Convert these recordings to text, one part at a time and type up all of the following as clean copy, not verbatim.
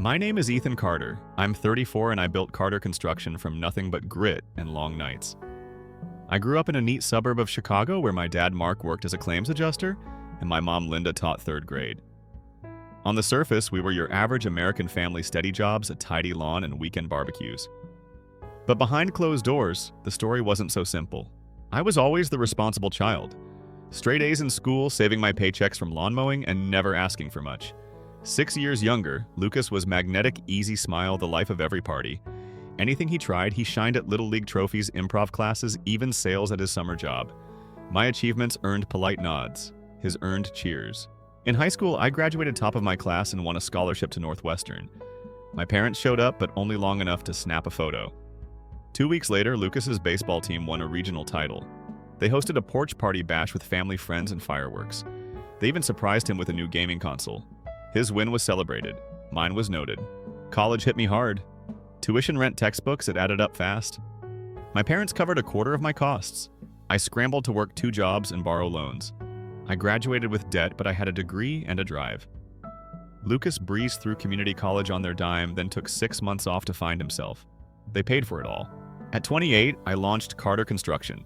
My name is Ethan Carter. I'm 34 and I built Carter Construction from nothing but grit and long nights. I grew up in a neat suburb of Chicago where my dad Mark worked as a claims adjuster and my mom Linda taught third grade. On the surface, we were your average American family steady jobs, a tidy lawn, and weekend barbecues. But behind closed doors, the story wasn't so simple. I was always the responsible child. Straight A's in school, saving my paychecks from lawn mowing, and never asking for much. 6 years younger, Lucas was magnetic, easy smile, the life of every party. Anything he tried, he shined at Little League trophies, improv classes, even sales at his summer job. My achievements earned polite nods, his earned cheers. In high school, I graduated top of my class and won a scholarship to Northwestern. My parents showed up, but only long enough to snap a photo. 2 weeks later, Lucas's baseball team won a regional title. They hosted a porch party bash with family, friends, and fireworks. They even surprised him with a new gaming console. His win was celebrated. Mine was noted. College hit me hard. Tuition, rent, textbooks, it added up fast. My parents covered a quarter of my costs. I scrambled to work 2 jobs and borrow loans. I graduated with debt, but I had a degree and a drive. Lucas breezed through community college on their dime, then took 6 months off to find himself. They paid for it all. At 28, I launched Carter Construction.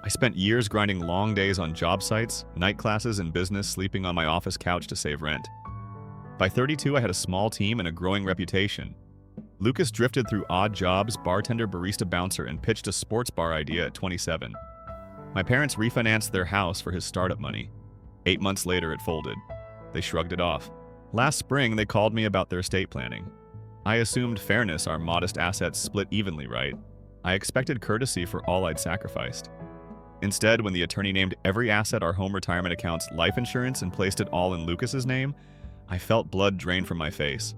I spent years grinding long days on job sites, night classes, and business, sleeping on my office couch to save rent. By 32, I had a small team and a growing reputation. Lucas drifted through odd jobs, bartender, barista, bouncer, and pitched a sports bar idea at 27. My parents refinanced their house for his startup money. 8 months later, it folded. They shrugged it off. Last spring, they called me about their estate planning. I assumed fairness, our modest assets split evenly, right? I expected courtesy for all I'd sacrificed. Instead, when the attorney named every asset, our home, retirement accounts, life insurance, and placed it all in Lucas's name, I felt blood drain from my face.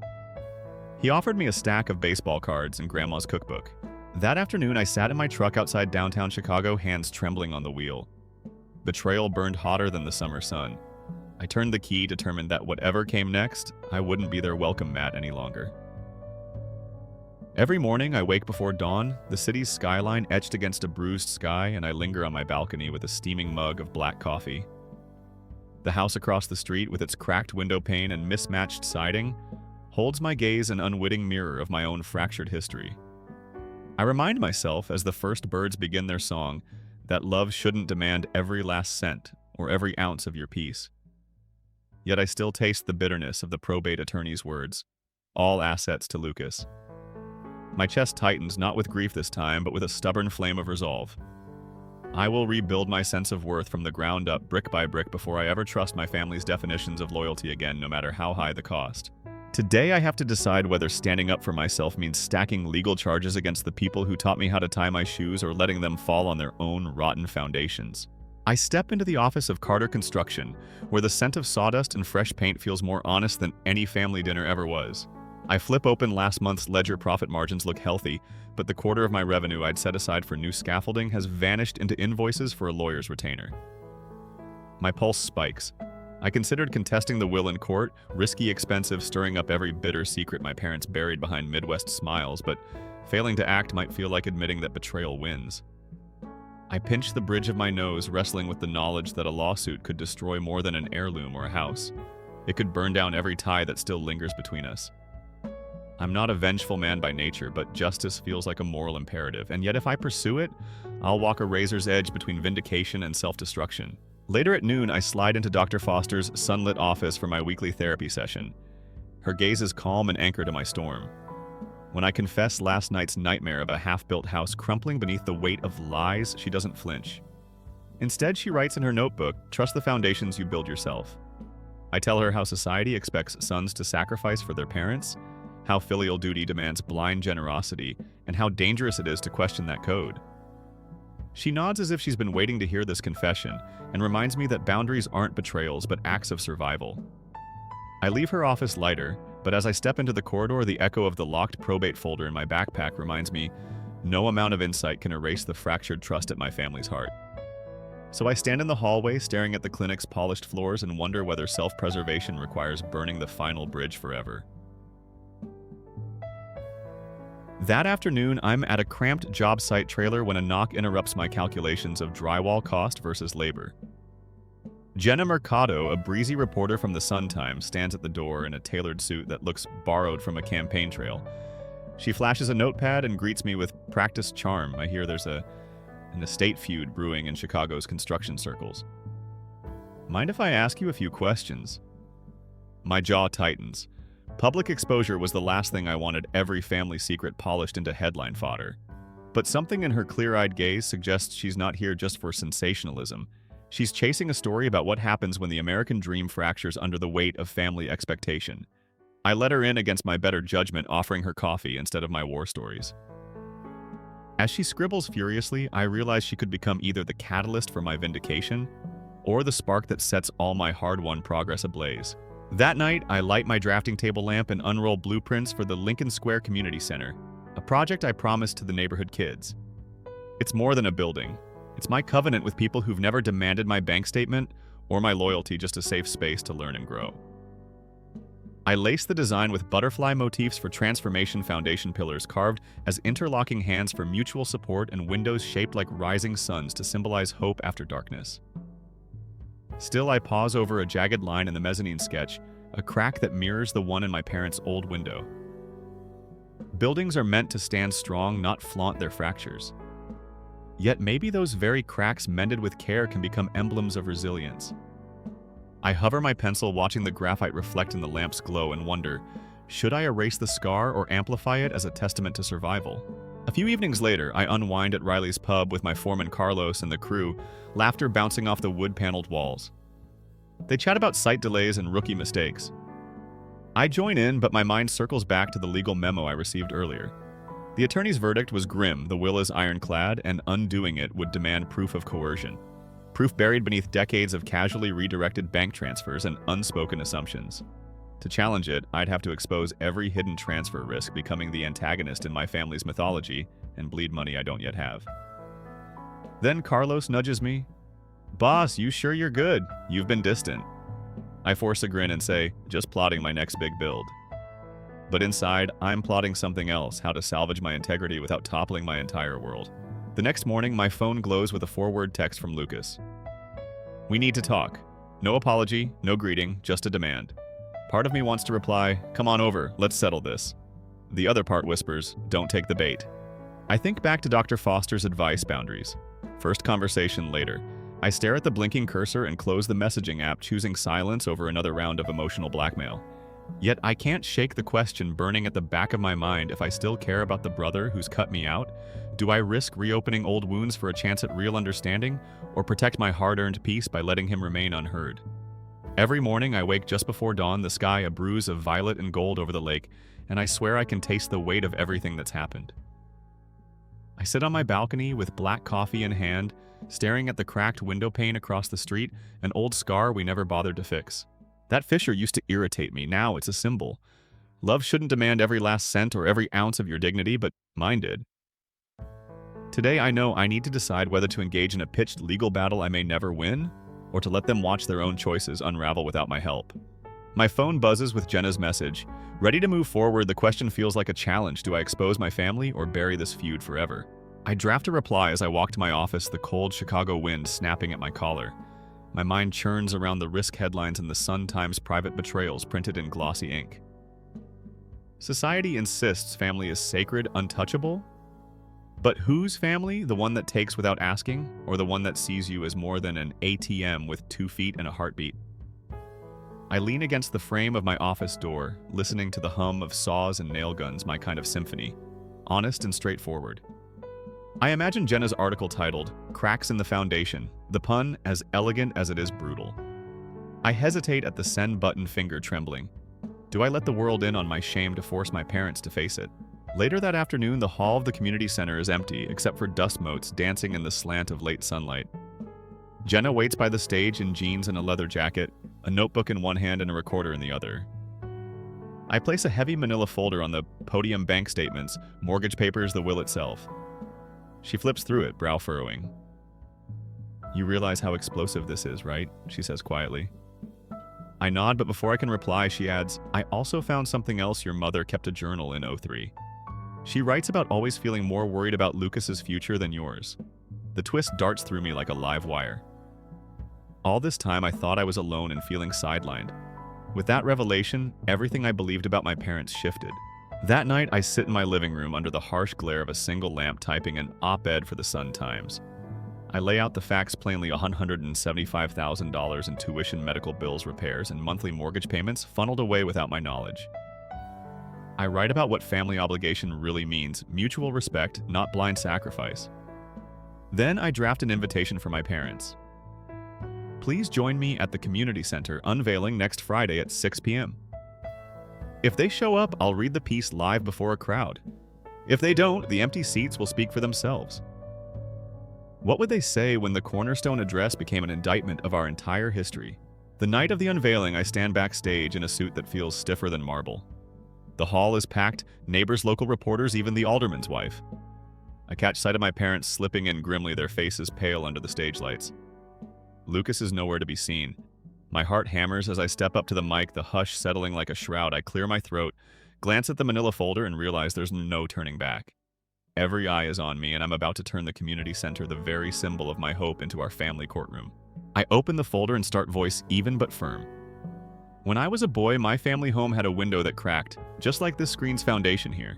He offered me a stack of baseball cards and Grandma's cookbook. That afternoon, I sat in my truck outside downtown Chicago, hands trembling on the wheel. Betrayal burned hotter than the summer sun. I turned the key, determined that whatever came next, I wouldn't be their welcome mat any longer. Every morning, I wake before dawn, the city's skyline etched against a bruised sky, and I linger on my balcony with a steaming mug of black coffee. The house across the street, with its cracked window pane and mismatched siding, holds my gaze an unwitting mirror of my own fractured history. I remind myself, as the first birds begin their song, that love shouldn't demand every last cent or every ounce of your peace. Yet I still taste the bitterness of the probate attorney's words, all assets to Lucas. My chest tightens, not with grief this time, but with a stubborn flame of resolve. I will rebuild my sense of worth from the ground up, brick by brick, before I ever trust my family's definitions of loyalty again, no matter how high the cost. Today, I have to decide whether standing up for myself means stacking legal charges against the people who taught me how to tie my shoes or letting them fall on their own rotten foundations. I step into the office of Carter Construction, where the scent of sawdust and fresh paint feels more honest than any family dinner ever was. I flip open last month's ledger. Profit margins look healthy, but the quarter of my revenue I'd set aside for new scaffolding has vanished into invoices for a lawyer's retainer. My pulse spikes. I considered contesting the will in court, risky, expensive, stirring up every bitter secret my parents buried behind Midwest smiles, but failing to act might feel like admitting that betrayal wins. I pinch the bridge of my nose, wrestling with the knowledge that a lawsuit could destroy more than an heirloom or a house. It could burn down every tie that still lingers between us. I'm not a vengeful man by nature, but justice feels like a moral imperative, and yet if I pursue it, I'll walk a razor's edge between vindication and self-destruction. Later at noon, I slide into Dr. Foster's sunlit office for my weekly therapy session. Her gaze is calm and anchored to my storm. When I confess last night's nightmare of a half-built house crumpling beneath the weight of lies, she doesn't flinch. Instead, she writes in her notebook, "Trust the foundations you build yourself." I tell her how society expects sons to sacrifice for their parents, how filial duty demands blind generosity, and how dangerous it is to question that code. She nods as if she's been waiting to hear this confession, and reminds me that boundaries aren't betrayals but acts of survival. I leave her office lighter, but as I step into the corridor, the echo of the locked probate folder in my backpack reminds me no amount of insight can erase the fractured trust at my family's heart. So I stand in the hallway, staring at the clinic's polished floors, and wonder whether self-preservation requires burning the final bridge forever. That afternoon, I'm at a cramped job site trailer when a knock interrupts my calculations of drywall cost versus labor. Jenna Mercado, a breezy reporter from the Sun-Times, stands at the door in a tailored suit that looks borrowed from a campaign trail. She flashes a notepad and greets me with practiced charm. I hear there's an estate feud brewing in Chicago's construction circles. Mind if I ask you a few questions? My jaw tightens. Public exposure was the last thing I wanted every family secret polished into headline fodder. But something in her clear-eyed gaze suggests she's not here just for sensationalism. She's chasing a story about what happens when the American dream fractures under the weight of family expectation. I let her in against my better judgment, offering her coffee instead of my war stories. As she scribbles furiously, I realize she could become either the catalyst for my vindication or the spark that sets all my hard-won progress ablaze. That night, I light my drafting table lamp and unroll blueprints for the Lincoln Square Community Center, a project I promised to the neighborhood kids. It's more than a building. It's my covenant with people who've never demanded my bank statement or my loyalty, just a safe space to learn and grow. I lace the design with butterfly motifs for transformation foundation pillars carved as interlocking hands for mutual support and windows shaped like rising suns to symbolize hope after darkness. Still, I pause over a jagged line in the mezzanine sketch, a crack that mirrors the one in my parents' old window. Buildings are meant to stand strong, not flaunt their fractures. Yet maybe those very cracks mended with care can become emblems of resilience. I hover my pencil, watching the graphite reflect in the lamp's glow, and wonder, should I erase the scar or amplify it as a testament to survival? A few evenings later, I unwind at Riley's pub with my foreman Carlos and the crew, laughter bouncing off the wood-paneled walls. They chat about site delays and rookie mistakes. I join in, but my mind circles back to the legal memo I received earlier. The attorney's verdict was grim, the will is ironclad, and undoing it would demand proof of coercion. Proof buried beneath decades of casually redirected bank transfers and unspoken assumptions. To challenge it, I'd have to expose every hidden transfer risk, becoming the antagonist in my family's mythology, and bleed money I don't yet have. Then Carlos nudges me. "Boss, you sure you're good? You've been distant." I force a grin and say, "Just plotting my next big build." But inside, I'm plotting something else, how to salvage my integrity without toppling my entire world. The next morning, my phone glows with a forward text from Lucas. "We need to talk. No apology, no greeting, just a demand." Part of me wants to reply, "Come on over, let's settle this." The other part whispers, "Don't take the bait." I think back to Dr. Foster's advice: boundaries. First conversation later. I stare at the blinking cursor and close the messaging app, choosing silence over another round of emotional blackmail. Yet I can't shake the question burning at the back of my mind: if I still care about the brother who's cut me out, do I risk reopening old wounds for a chance at real understanding, or protect my hard-earned peace by letting him remain unheard? Every morning I wake just before dawn, the sky a bruise of violet and gold over the lake, and I swear I can taste the weight of everything that's happened. I sit on my balcony with black coffee in hand, staring at the cracked window pane across the street, an old scar we never bothered to fix. That fissure used to irritate me, now it's a symbol. Love shouldn't demand every last cent or every ounce of your dignity, but mine did. Today I know I need to decide whether to engage in a pitched legal battle I may never win, or to let them watch their own choices unravel without my help. My phone buzzes with Jenna's message. Ready to move forward, the question feels like a challenge. Do I expose my family or bury this feud forever? I draft a reply as I walk to my office, the cold Chicago wind snapping at my collar. My mind churns around the risk headlines and the Sun-Times private betrayals printed in glossy ink. Society insists family is sacred, untouchable. But whose family? The one that takes without asking, or the one that sees you as more than an ATM with 2 feet and a heartbeat? I lean against the frame of my office door, listening to the hum of saws and nail guns, my kind of symphony, honest and straightforward. I imagine Jenna's article titled, "Cracks in the Foundation," the pun as elegant as it is brutal. I hesitate at the send button, finger trembling. Do I let the world in on my shame to force my parents to face it? Later that afternoon, the hall of the community center is empty, except for dust motes dancing in the slant of late sunlight. Jenna waits by the stage in jeans and a leather jacket, a notebook in one hand and a recorder in the other. I place a heavy manila folder on the podium: bank statements, mortgage papers, the will itself. She flips through it, brow furrowing. "You realize how explosive this is, right?" she says quietly. I nod, but before I can reply, she adds, "I also found something else. Your mother kept a journal in '03. She writes about always feeling more worried about Lucas's future than yours." The twist darts through me like a live wire. All this time I thought I was alone and feeling sidelined. With that revelation, everything I believed about my parents shifted. That night, I sit in my living room under the harsh glare of a single lamp typing an op-ed for the Sun-Times. I lay out the facts plainly: $175,000 in tuition, medical bills, repairs, and monthly mortgage payments funneled away without my knowledge. I write about what family obligation really means: mutual respect, not blind sacrifice. Then I draft an invitation for my parents. Please join me at the community center unveiling next Friday at 6 p.m. If they show up, I'll read the piece live before a crowd. If they don't, the empty seats will speak for themselves. What would they say when the cornerstone address became an indictment of our entire history? The night of the unveiling, I stand backstage in a suit that feels stiffer than marble. The hall is packed, neighbors, local reporters, even the alderman's wife. I catch sight of my parents slipping in grimly, their faces pale under the stage lights. Lucas is nowhere to be seen. My heart hammers as I step up to the mic, the hush settling like a shroud. I clear my throat, glance at the manila folder, and realize there's no turning back. Every eye is on me, and I'm about to turn the community center, the very symbol of my hope, into our family courtroom. I open the folder and start, voice even but firm. When I was a boy, my family home had a window that cracked, just like this screen's foundation here.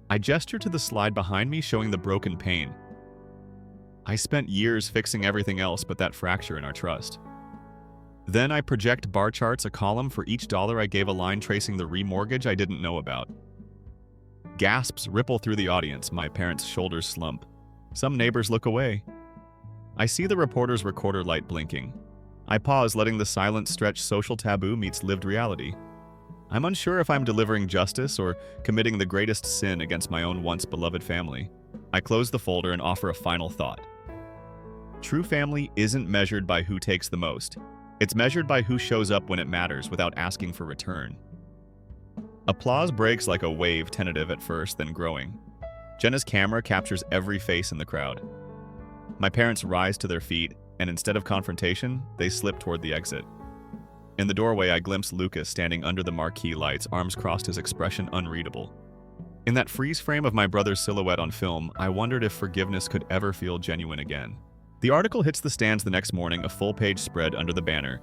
I gesture to the slide behind me, showing the broken pane. I spent years fixing everything else but that fracture in our trust. Then I project bar charts, a column for each dollar I gave, a line tracing the remortgage I didn't know about. Gasps ripple through the audience, my parents' shoulders slump. Some neighbors look away. I see the reporter's recorder light blinking. I pause, letting the silence stretch. Social taboo meets lived reality. I'm unsure if I'm delivering justice or committing the greatest sin against my own once beloved family. I close the folder and offer a final thought. True family isn't measured by who takes the most. It's measured by who shows up when it matters without asking for return. Applause breaks like a wave, tentative at first, then growing. Jenna's camera captures every face in the crowd. My parents rise to their feet, and instead of confrontation, they slip toward the exit. In the doorway, I glimpse Lucas standing under the marquee lights, arms crossed, his expression unreadable. In that freeze frame of my brother's silhouette on film, I wondered if forgiveness could ever feel genuine again. The article hits the stands the next morning, a full-page spread under the banner,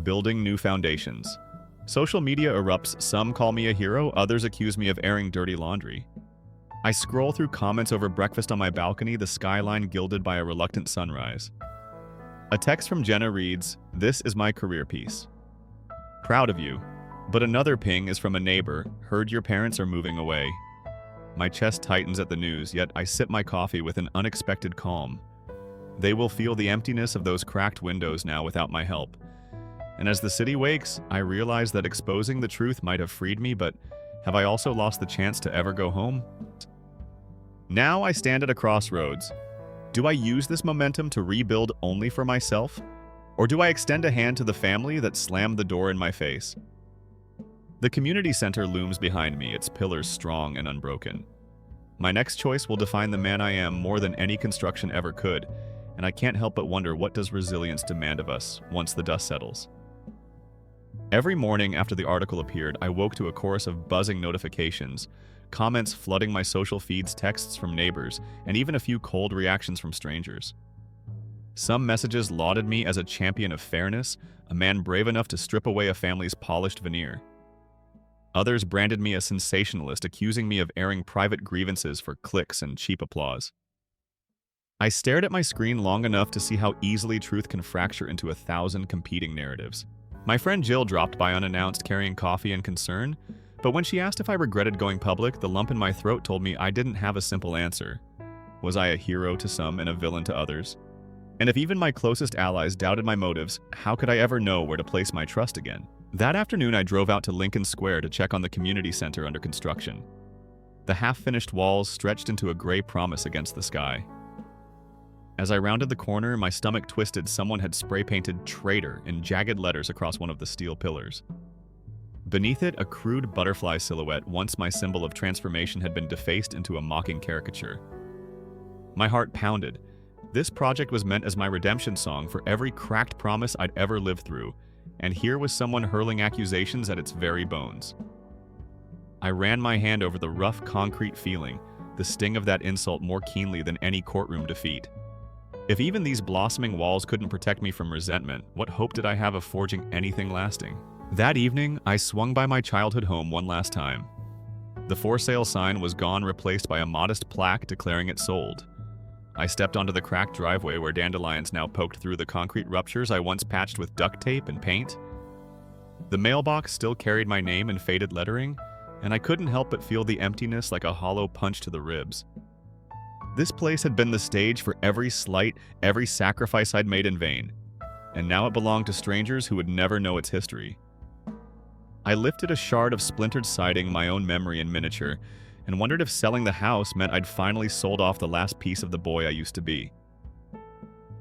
"Building New Foundations." Social media erupts. Some call me a hero, others accuse me of airing dirty laundry. I scroll through comments over breakfast on my balcony, the skyline gilded by a reluctant sunrise. A text from Jenna reads, "This is my career piece. Proud of you." But another ping is from a neighbor, "Heard your parents are moving away." My chest tightens at the news, yet I sip my coffee with an unexpected calm. They will feel the emptiness of those cracked windows now without my help. And as the city wakes, I realize that exposing the truth might have freed me, but have I also lost the chance to ever go home? Now I stand at a crossroads. Do I use this momentum to rebuild only for myself? Or do I extend a hand to the family that slammed the door in my face? The community center looms behind me, its pillars strong and unbroken. My next choice will define the man I am more than any construction ever could, and I can't help but wonder, what does resilience demand of us once the dust settles? Every morning after the article appeared, I woke to a chorus of buzzing notifications, comments flooding my social feeds, texts from neighbors, and even a few cold reactions from strangers. Some messages lauded me as a champion of fairness, a man brave enough to strip away a family's polished veneer. Others branded me a sensationalist, accusing me of airing private grievances for clicks and cheap applause. I stared at my screen long enough to see how easily truth can fracture into 1,000 competing narratives. My friend Jill dropped by unannounced, carrying coffee and concern, but when she asked if I regretted going public, the lump in my throat told me I didn't have a simple answer. Was I a hero to some and a villain to others? And if even my closest allies doubted my motives, how could I ever know where to place my trust again? That afternoon, I drove out to Lincoln Square to check on the community center under construction. The half-finished walls stretched into a gray promise against the sky. As I rounded the corner, my stomach twisted. Someone had spray-painted "Traitor" in jagged letters across one of the steel pillars. Beneath it, a crude butterfly silhouette, once my symbol of transformation, had been defaced into a mocking caricature. My heart pounded. This project was meant as my redemption song for every cracked promise I'd ever lived through, and here was someone hurling accusations at its very bones. I ran my hand over the rough concrete, feeling the sting of that insult more keenly than any courtroom defeat. If even these blossoming walls couldn't protect me from resentment, what hope did I have of forging anything lasting? That evening, I swung by my childhood home one last time. The for sale sign was gone, replaced by a modest plaque declaring it sold. I stepped onto the cracked driveway where dandelions now poked through the concrete ruptures I once patched with duct tape and paint. The mailbox still carried my name in faded lettering, and I couldn't help but feel the emptiness like a hollow punch to the ribs. This place had been the stage for every slight, every sacrifice I'd made in vain, and now it belonged to strangers who would never know its history. I lifted a shard of splintered siding, my own memory in miniature, and wondered if selling the house meant I'd finally sold off the last piece of the boy I used to be.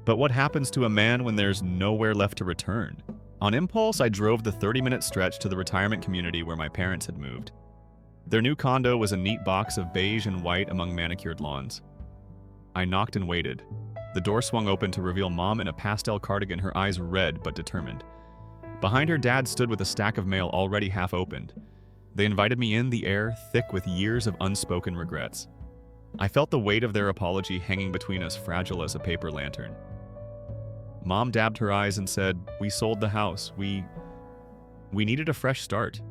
But what happens to a man when there's nowhere left to return? On impulse, I drove the 30-minute stretch to the retirement community where my parents had moved. Their new condo was a neat box of beige and white among manicured lawns. I knocked and waited. The door swung open to reveal Mom in a pastel cardigan, her eyes red but determined. Behind her, Dad stood with a stack of mail already half opened. They invited me in, the air thick with years of unspoken regrets. I felt the weight of their apology hanging between us, fragile as a paper lantern. Mom dabbed her eyes and said, "We sold the house. We needed a fresh start."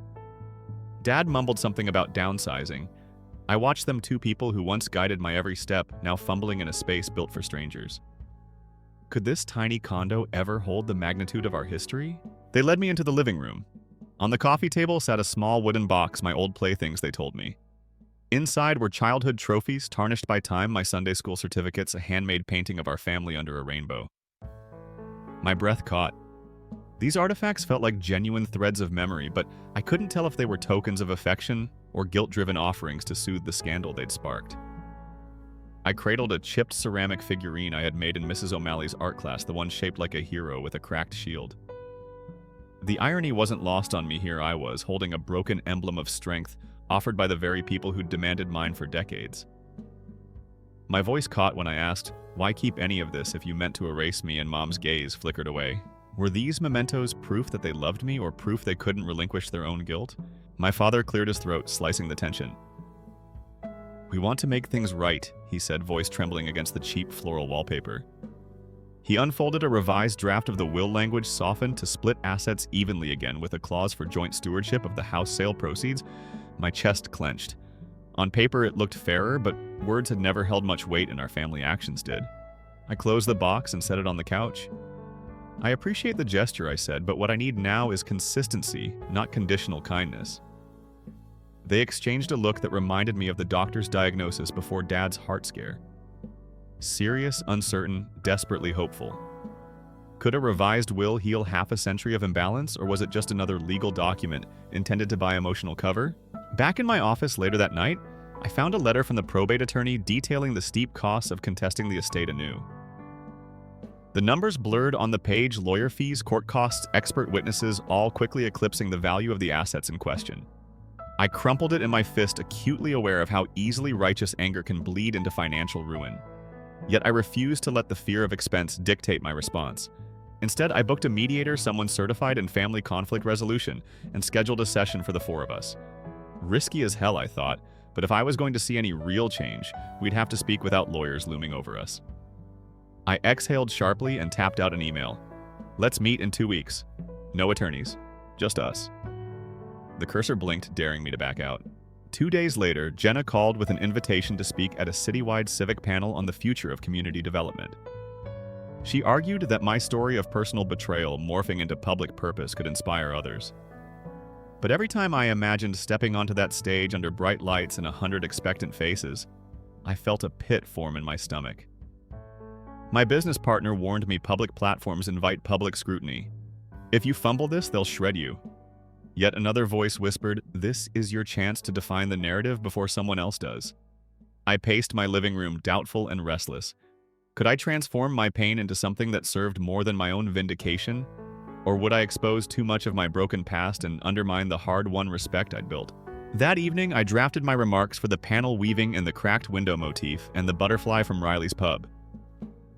Dad mumbled something about downsizing. I watched them, two people who once guided my every step, now fumbling in a space built for strangers. Could this tiny condo ever hold the magnitude of our history? They led me into the living room. On the coffee table sat a small wooden box, my old playthings, they told me. Inside were childhood trophies, tarnished by time, my Sunday school certificates, a handmade painting of our family under a rainbow. My breath caught. These artifacts felt like genuine threads of memory, but I couldn't tell if they were tokens of affection or guilt-driven offerings to soothe the scandal they'd sparked. I cradled a chipped ceramic figurine I had made in Mrs. O'Malley's art class, the one shaped like a hero with a cracked shield. The irony wasn't lost on me. Here I was, holding a broken emblem of strength offered by the very people who'd demanded mine for decades. My voice caught when I asked, "Why keep any of this if you meant to erase me?" And Mom's gaze flickered away. Were these mementos proof that they loved me, or proof they couldn't relinquish their own guilt? My father cleared his throat, slicing the tension. "We want to make things right," he said, voice trembling against the cheap floral wallpaper. He unfolded a revised draft of the will, language softened to split assets evenly again with a clause for joint stewardship of the house sale proceeds. My chest clenched. On paper it looked fairer, but words had never held much weight, and our family actions did. I closed the box and set it on the couch. "I appreciate the gesture," I said, "but what I need now is consistency, not conditional kindness." They exchanged a look that reminded me of the doctor's diagnosis before Dad's heart scare. Serious, uncertain, desperately hopeful. Could a revised will heal half a century of imbalance, or was it just another legal document intended to buy emotional cover? Back in my office later that night, I found a letter from the probate attorney detailing the steep costs of contesting the estate anew. The numbers blurred on the page, lawyer fees, court costs, expert witnesses, all quickly eclipsing the value of the assets in question. I crumpled it in my fist, acutely aware of how easily righteous anger can bleed into financial ruin. Yet I refused to let the fear of expense dictate my response. Instead, I booked a mediator, someone certified in family conflict resolution, and scheduled a session for the four of us. Risky as hell, I thought, but if I was going to see any real change, we'd have to speak without lawyers looming over us. I exhaled sharply and tapped out an email. "Let's meet in 2 weeks. No attorneys. Just us." The cursor blinked, daring me to back out. 2 days later, Jenna called with an invitation to speak at a citywide civic panel on the future of community development. She argued that my story of personal betrayal morphing into public purpose could inspire others. But every time I imagined stepping onto that stage under bright lights and 100 expectant faces, I felt a pit form in my stomach. My business partner warned me public platforms invite public scrutiny. If you fumble this, they'll shred you. Yet another voice whispered, "This is your chance to define the narrative before someone else does." I paced my living room, doubtful and restless. Could I transform my pain into something that served more than my own vindication? Or would I expose too much of my broken past and undermine the hard-won respect I'd built? That evening, I drafted my remarks for the panel weaving in the cracked window motif and the butterfly from Riley's pub.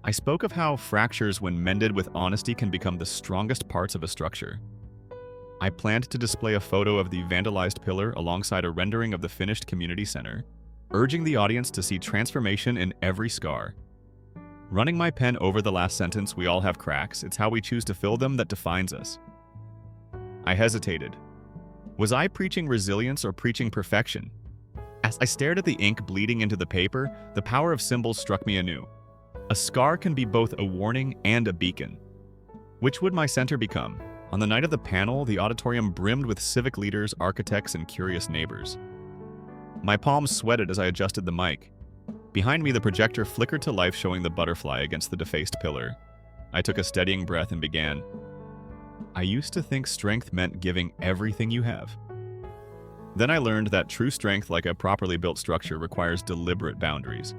I spoke of how fractures, when mended with honesty, can become the strongest parts of a structure. I planned to display a photo of the vandalized pillar alongside a rendering of the finished community center, urging the audience to see transformation in every scar. Running my pen over the last sentence, "We all have cracks. It's how we choose to fill them that defines us." I hesitated. Was I preaching resilience or preaching perfection? As I stared at the ink bleeding into the paper, the power of symbols struck me anew. A scar can be both a warning and a beacon. Which would my center become? On the night of the panel, the auditorium brimmed with civic leaders, architects, and curious neighbors. My palms sweated as I adjusted the mic. Behind me, the projector flickered to life, showing the butterfly against the defaced pillar. I took a steadying breath and began. "I used to think strength meant giving everything you have. Then I learned that true strength, like a properly built structure, requires deliberate boundaries."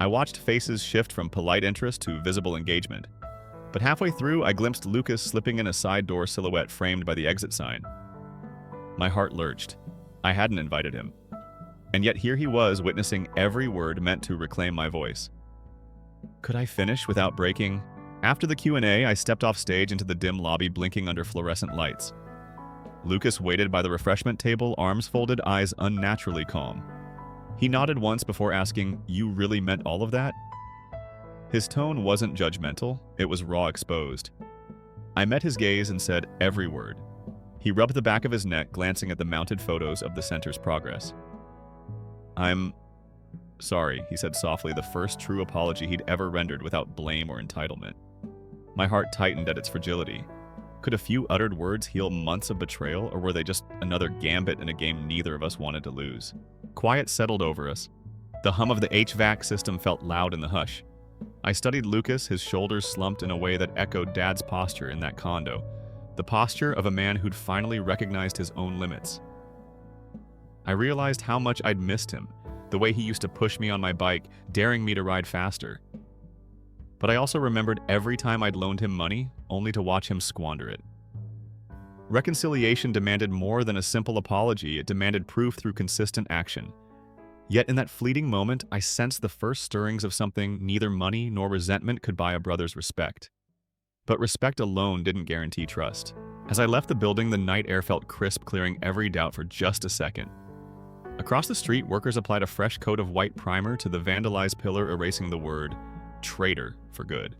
I watched faces shift from polite interest to visible engagement. But halfway through, I glimpsed Lucas slipping in a side door silhouette framed by the exit sign. My heart lurched. I hadn't invited him. And yet here he was, witnessing every word meant to reclaim my voice. Could I finish without breaking? After the Q&A, I stepped off stage into the dim lobby, blinking under fluorescent lights. Lucas waited by the refreshment table, arms folded, eyes unnaturally calm. He nodded once before asking, "You really meant all of that?" His tone wasn't judgmental, it was raw, exposed. I met his gaze and said every word. He rubbed the back of his neck, glancing at the mounted photos of the center's progress. "I'm sorry," he said softly, the first true apology he'd ever rendered without blame or entitlement. My heart tightened at its fragility. Could a few uttered words heal months of betrayal, or were they just another gambit in a game neither of us wanted to lose? Quiet settled over us. The hum of the HVAC system felt loud in the hush. I studied Lucas, his shoulders slumped in a way that echoed Dad's posture in that condo, the posture of a man who'd finally recognized his own limits. I realized how much I'd missed him, the way he used to push me on my bike, daring me to ride faster. But I also remembered every time I'd loaned him money, only to watch him squander it. Reconciliation demanded more than a simple apology, it demanded proof through consistent action. Yet in that fleeting moment, I sensed the first stirrings of something neither money nor resentment could buy a brother's respect. But respect alone didn't guarantee trust. As I left the building, the night air felt crisp, clearing every doubt for just a second. Across the street, workers applied a fresh coat of white primer to the vandalized pillar, erasing the word "traitor" for good.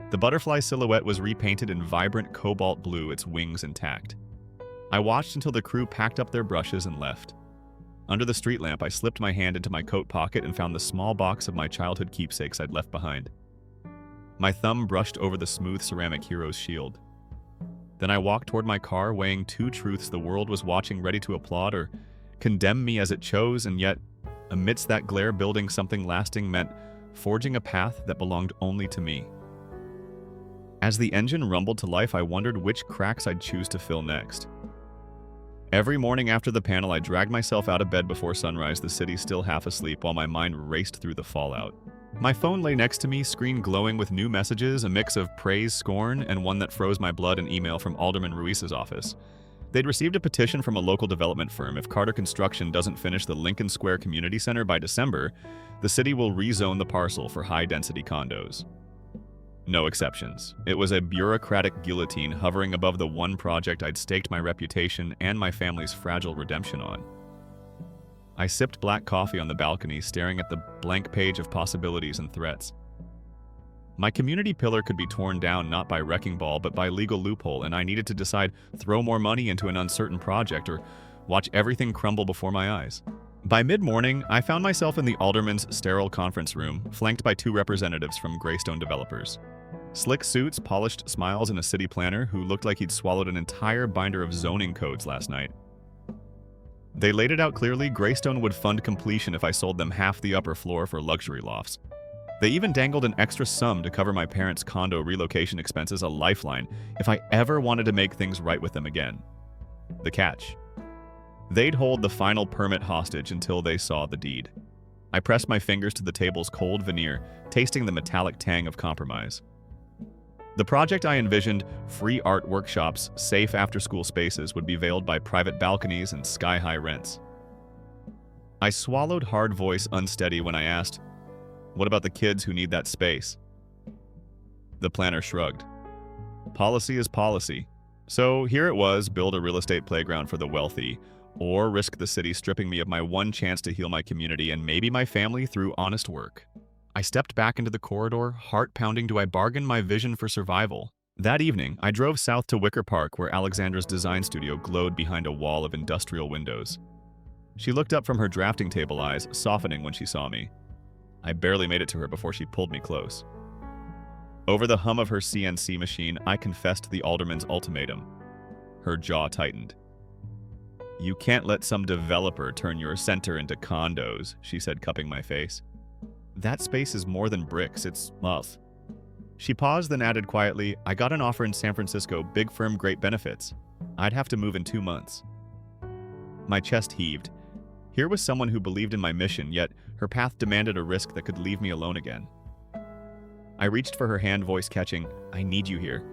The butterfly silhouette was repainted in vibrant cobalt blue, its wings intact. I watched until the crew packed up their brushes and left. Under the street lamp, I slipped my hand into my coat pocket and found the small box of my childhood keepsakes I'd left behind. My thumb brushed over the smooth ceramic hero's shield. Then I walked toward my car, weighing two truths the world was watching, ready to applaud or condemn me as it chose, and yet, amidst that glare, building something lasting meant forging a path that belonged only to me. As the engine rumbled to life, I wondered which cracks I'd choose to fill next. Every morning after the panel, I dragged myself out of bed before sunrise, the city still half asleep, while my mind raced through the fallout. My phone lay next to me, screen glowing with new messages, a mix of praise, scorn, and one that froze my blood, an email from Alderman Ruiz's office. They'd received a petition from a local development firm. If Carter Construction doesn't finish the Lincoln Square Community Center by December, the city will rezone the parcel for high-density condos. No exceptions. It was a bureaucratic guillotine hovering above the one project I'd staked my reputation and my family's fragile redemption on. I sipped black coffee on the balcony, staring at the blank page of possibilities and threats. My community pillar could be torn down not by wrecking ball, but by legal loophole, and I needed to decide: throw more money into an uncertain project or watch everything crumble before my eyes. By mid-morning, I found myself in the alderman's sterile conference room, flanked by two representatives from Greystone Developers. Slick suits, polished smiles, and a city planner who looked like he'd swallowed an entire binder of zoning codes last night. They laid it out clearly: Greystone would fund completion if I sold them half the upper floor for luxury lofts. They even dangled an extra sum to cover my parents' condo relocation expenses, a lifeline if I ever wanted to make things right with them again. The catch: they'd hold the final permit hostage until they saw the deed. I pressed my fingers to the table's cold veneer, tasting the metallic tang of compromise. The project I envisioned, free art workshops, safe after-school spaces, would be veiled by private balconies and sky-high rents. I swallowed, hard voice unsteady, when I asked, "What about the kids who need that space?" The planner shrugged. Policy is policy. So here it was: build a real estate playground for the wealthy, or risk the city stripping me of my one chance to heal my community and maybe my family through honest work. I stepped back into the corridor, heart pounding. Do I bargain my vision for survival? That evening, I drove south to Wicker Park, where Alexandra's design studio glowed behind a wall of industrial windows. She looked up from her drafting table eyes, softening when she saw me. I barely made it to her before she pulled me close. Over the hum of her CNC machine, I confessed the alderman's ultimatum. Her jaw tightened. "You can't let some developer turn your center into condos," she said, cupping my face. "That space is more than bricks, it's love." She paused, then added quietly, "I got an offer in San Francisco, big firm, great benefits. I'd have to move in 2 months." My chest heaved. Here was someone who believed in my mission, yet her path demanded a risk that could leave me alone again. I reached for her hand, voice catching, "I need you here."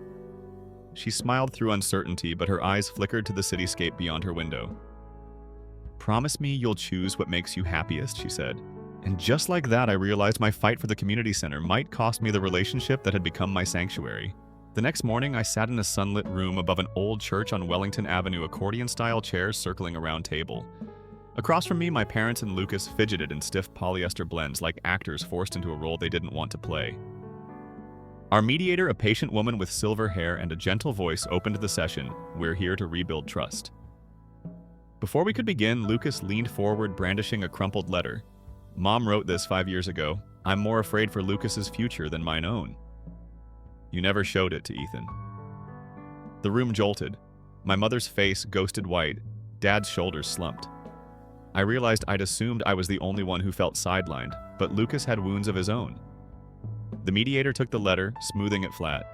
She smiled through uncertainty, but her eyes flickered to the cityscape beyond her window. "Promise me you'll choose what makes you happiest," she said. And just like that, I realized my fight for the community center might cost me the relationship that had become my sanctuary. The next morning, I sat in a sunlit room above an old church on Wellington Avenue, accordion-style chairs circling a round table. Across from me, my parents and Lucas fidgeted in stiff polyester blends like actors forced into a role they didn't want to play. Our mediator, a patient woman with silver hair and a gentle voice, opened the session. "We're here to rebuild trust." Before we could begin, Lucas leaned forward, brandishing a crumpled letter. "Mom wrote this 5 years ago. I'm more afraid for Lucas's future than mine own." "You never showed it to Ethan." The room jolted. My mother's face ghosted white. Dad's shoulders slumped. I realized I'd assumed I was the only one who felt sidelined, but Lucas had wounds of his own. The mediator took the letter, smoothing it flat.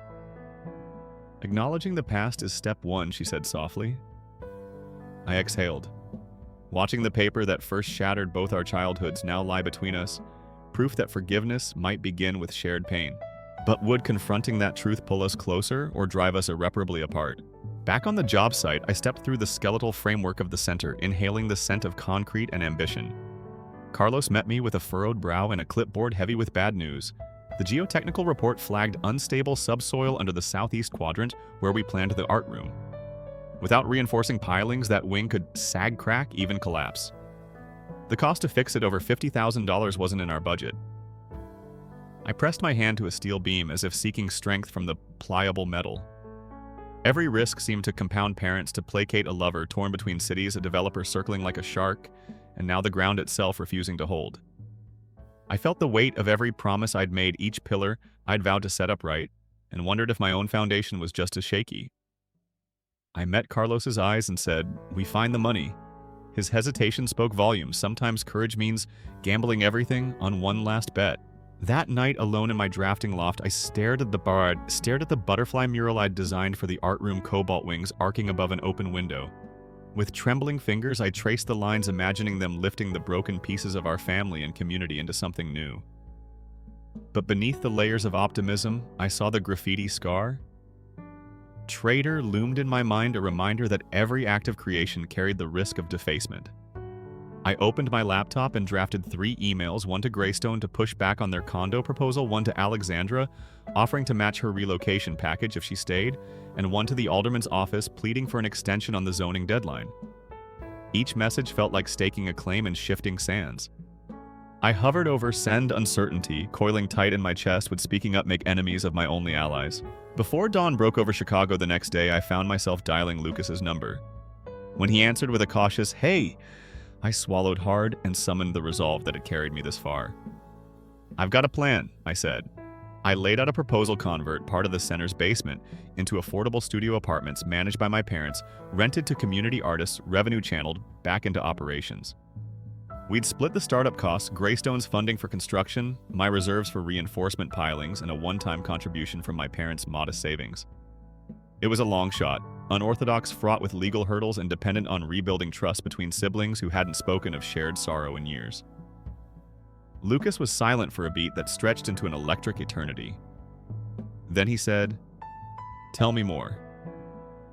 "Acknowledging the past is step 1, she said softly. I exhaled. Watching the paper that first shattered both our childhoods now lie between us, proof that forgiveness might begin with shared pain. But would confronting that truth pull us closer or drive us irreparably apart? Back on the job site, I stepped through the skeletal framework of the center, inhaling the scent of concrete and ambition. Carlos met me with a furrowed brow and a clipboard heavy with bad news. The geotechnical report flagged unstable subsoil under the southeast quadrant where we planned the art room. Without reinforcing pilings, that wing could sag, crack, even collapse. The cost to fix it, over $50,000, wasn't in our budget. I pressed my hand to a steel beam as if seeking strength from the pliable metal. Every risk seemed to compound parents, to placate a lover torn between cities, a developer circling like a shark, and now the ground itself refusing to hold. I felt the weight of every promise I'd made, each pillar I'd vowed to set up right, and wondered if my own foundation was just as shaky. I met Carlos's eyes and said, "We find the money." His hesitation spoke volumes. Sometimes courage means gambling everything on one last bet. That night, alone in my drafting loft, I stared at the butterfly mural I'd designed for the art room, cobalt wings arcing above an open window. With trembling fingers, I traced the lines, imagining them lifting the broken pieces of our family and community into something new. But beneath the layers of optimism, I saw the graffiti scar. Traitor loomed in my mind, a reminder that every act of creation carried the risk of defacement. I opened my laptop and drafted 3 emails, one to Greystone to push back on their condo proposal, one to Alexandra, offering to match her relocation package if she stayed, and one to the alderman's office pleading for an extension on the zoning deadline. Each message felt like staking a claim in shifting sands. I hovered over send, uncertainty, coiling tight in my chest. Would speaking up make enemies of my only allies? Before dawn broke over Chicago the next day, I found myself dialing Lucas's number. When he answered with a cautious, "Hey," I swallowed hard and summoned the resolve that had carried me this far. "I've got a plan," I said. I laid out a proposal: convert part of the center's basement into affordable studio apartments managed by my parents, rented to community artists, revenue channeled back into operations. We'd split the startup costs, Greystone's funding for construction, my reserves for reinforcement pilings, and a one-time contribution from my parents' modest savings. It was a long shot, unorthodox, fraught with legal hurdles, and dependent on rebuilding trust between siblings who hadn't spoken of shared sorrow in years. Lucas was silent for a beat that stretched into an electric eternity. Then he said, "Tell me more."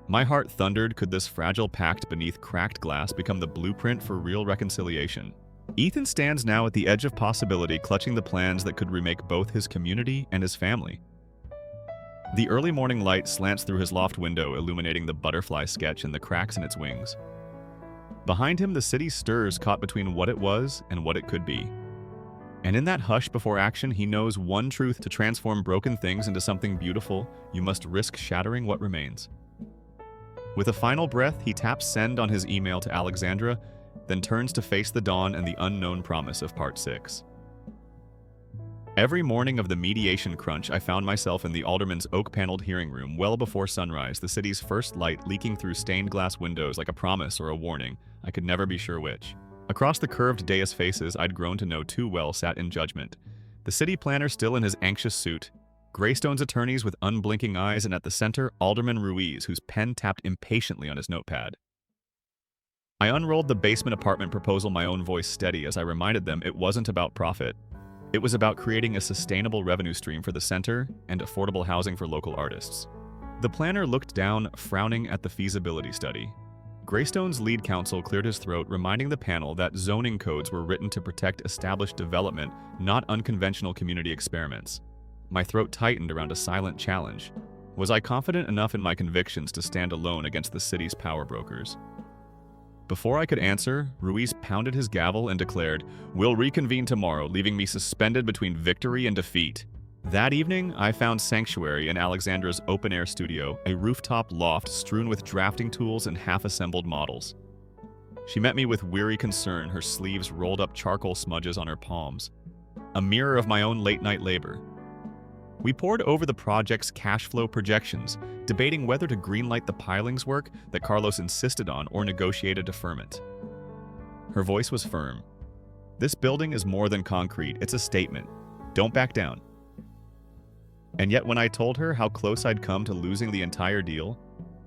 My heart thundered. Could this fragile pact beneath cracked glass become the blueprint for real reconciliation? Ethan stands now at the edge of possibility, clutching the plans that could remake both his community and his family. The early morning light slants through his loft window, illuminating the butterfly sketch and the cracks in its wings. Behind him, the city stirs, caught between what it was and what it could be. And in that hush before action, he knows one truth: to transform broken things into something beautiful, you must risk shattering what remains. With a final breath, he taps send on his email to Alexandra, then turns to face the dawn and the unknown promise of Part 6. Every morning of the mediation crunch, I found myself in the alderman's oak-paneled hearing room well before sunrise, the city's first light leaking through stained glass windows like a promise or a warning. I could never be sure which. Across the curved dais faces I'd grown to know too well sat in judgment. The city planner still in his anxious suit, Greystone's attorneys with unblinking eyes, and at the center, Alderman Ruiz, whose pen tapped impatiently on his notepad. I unrolled the basement apartment proposal, my own voice steady as I reminded them it wasn't about profit. It was about creating a sustainable revenue stream for the center and affordable housing for local artists. The planner looked down, frowning at the feasibility study. Greystone's lead counsel cleared his throat, reminding the panel that zoning codes were written to protect established development, not unconventional community experiments. My throat tightened around a silent challenge. Was I confident enough in my convictions to stand alone against the city's power brokers? Before I could answer, Ruiz pounded his gavel and declared, "We'll reconvene tomorrow, leaving me suspended between victory and defeat." That evening, I found sanctuary in Alexandra's open-air studio, a rooftop loft strewn with drafting tools and half-assembled models. She met me with weary concern, her sleeves rolled up charcoal smudges on her palms, a mirror of my own late-night labor. We pored over the project's cash flow projections, debating whether to greenlight the pilings work that Carlos insisted on or negotiate a deferment. Her voice was firm. "This building is more than concrete, it's a statement. Don't back down." And yet when I told her how close I'd come to losing the entire deal,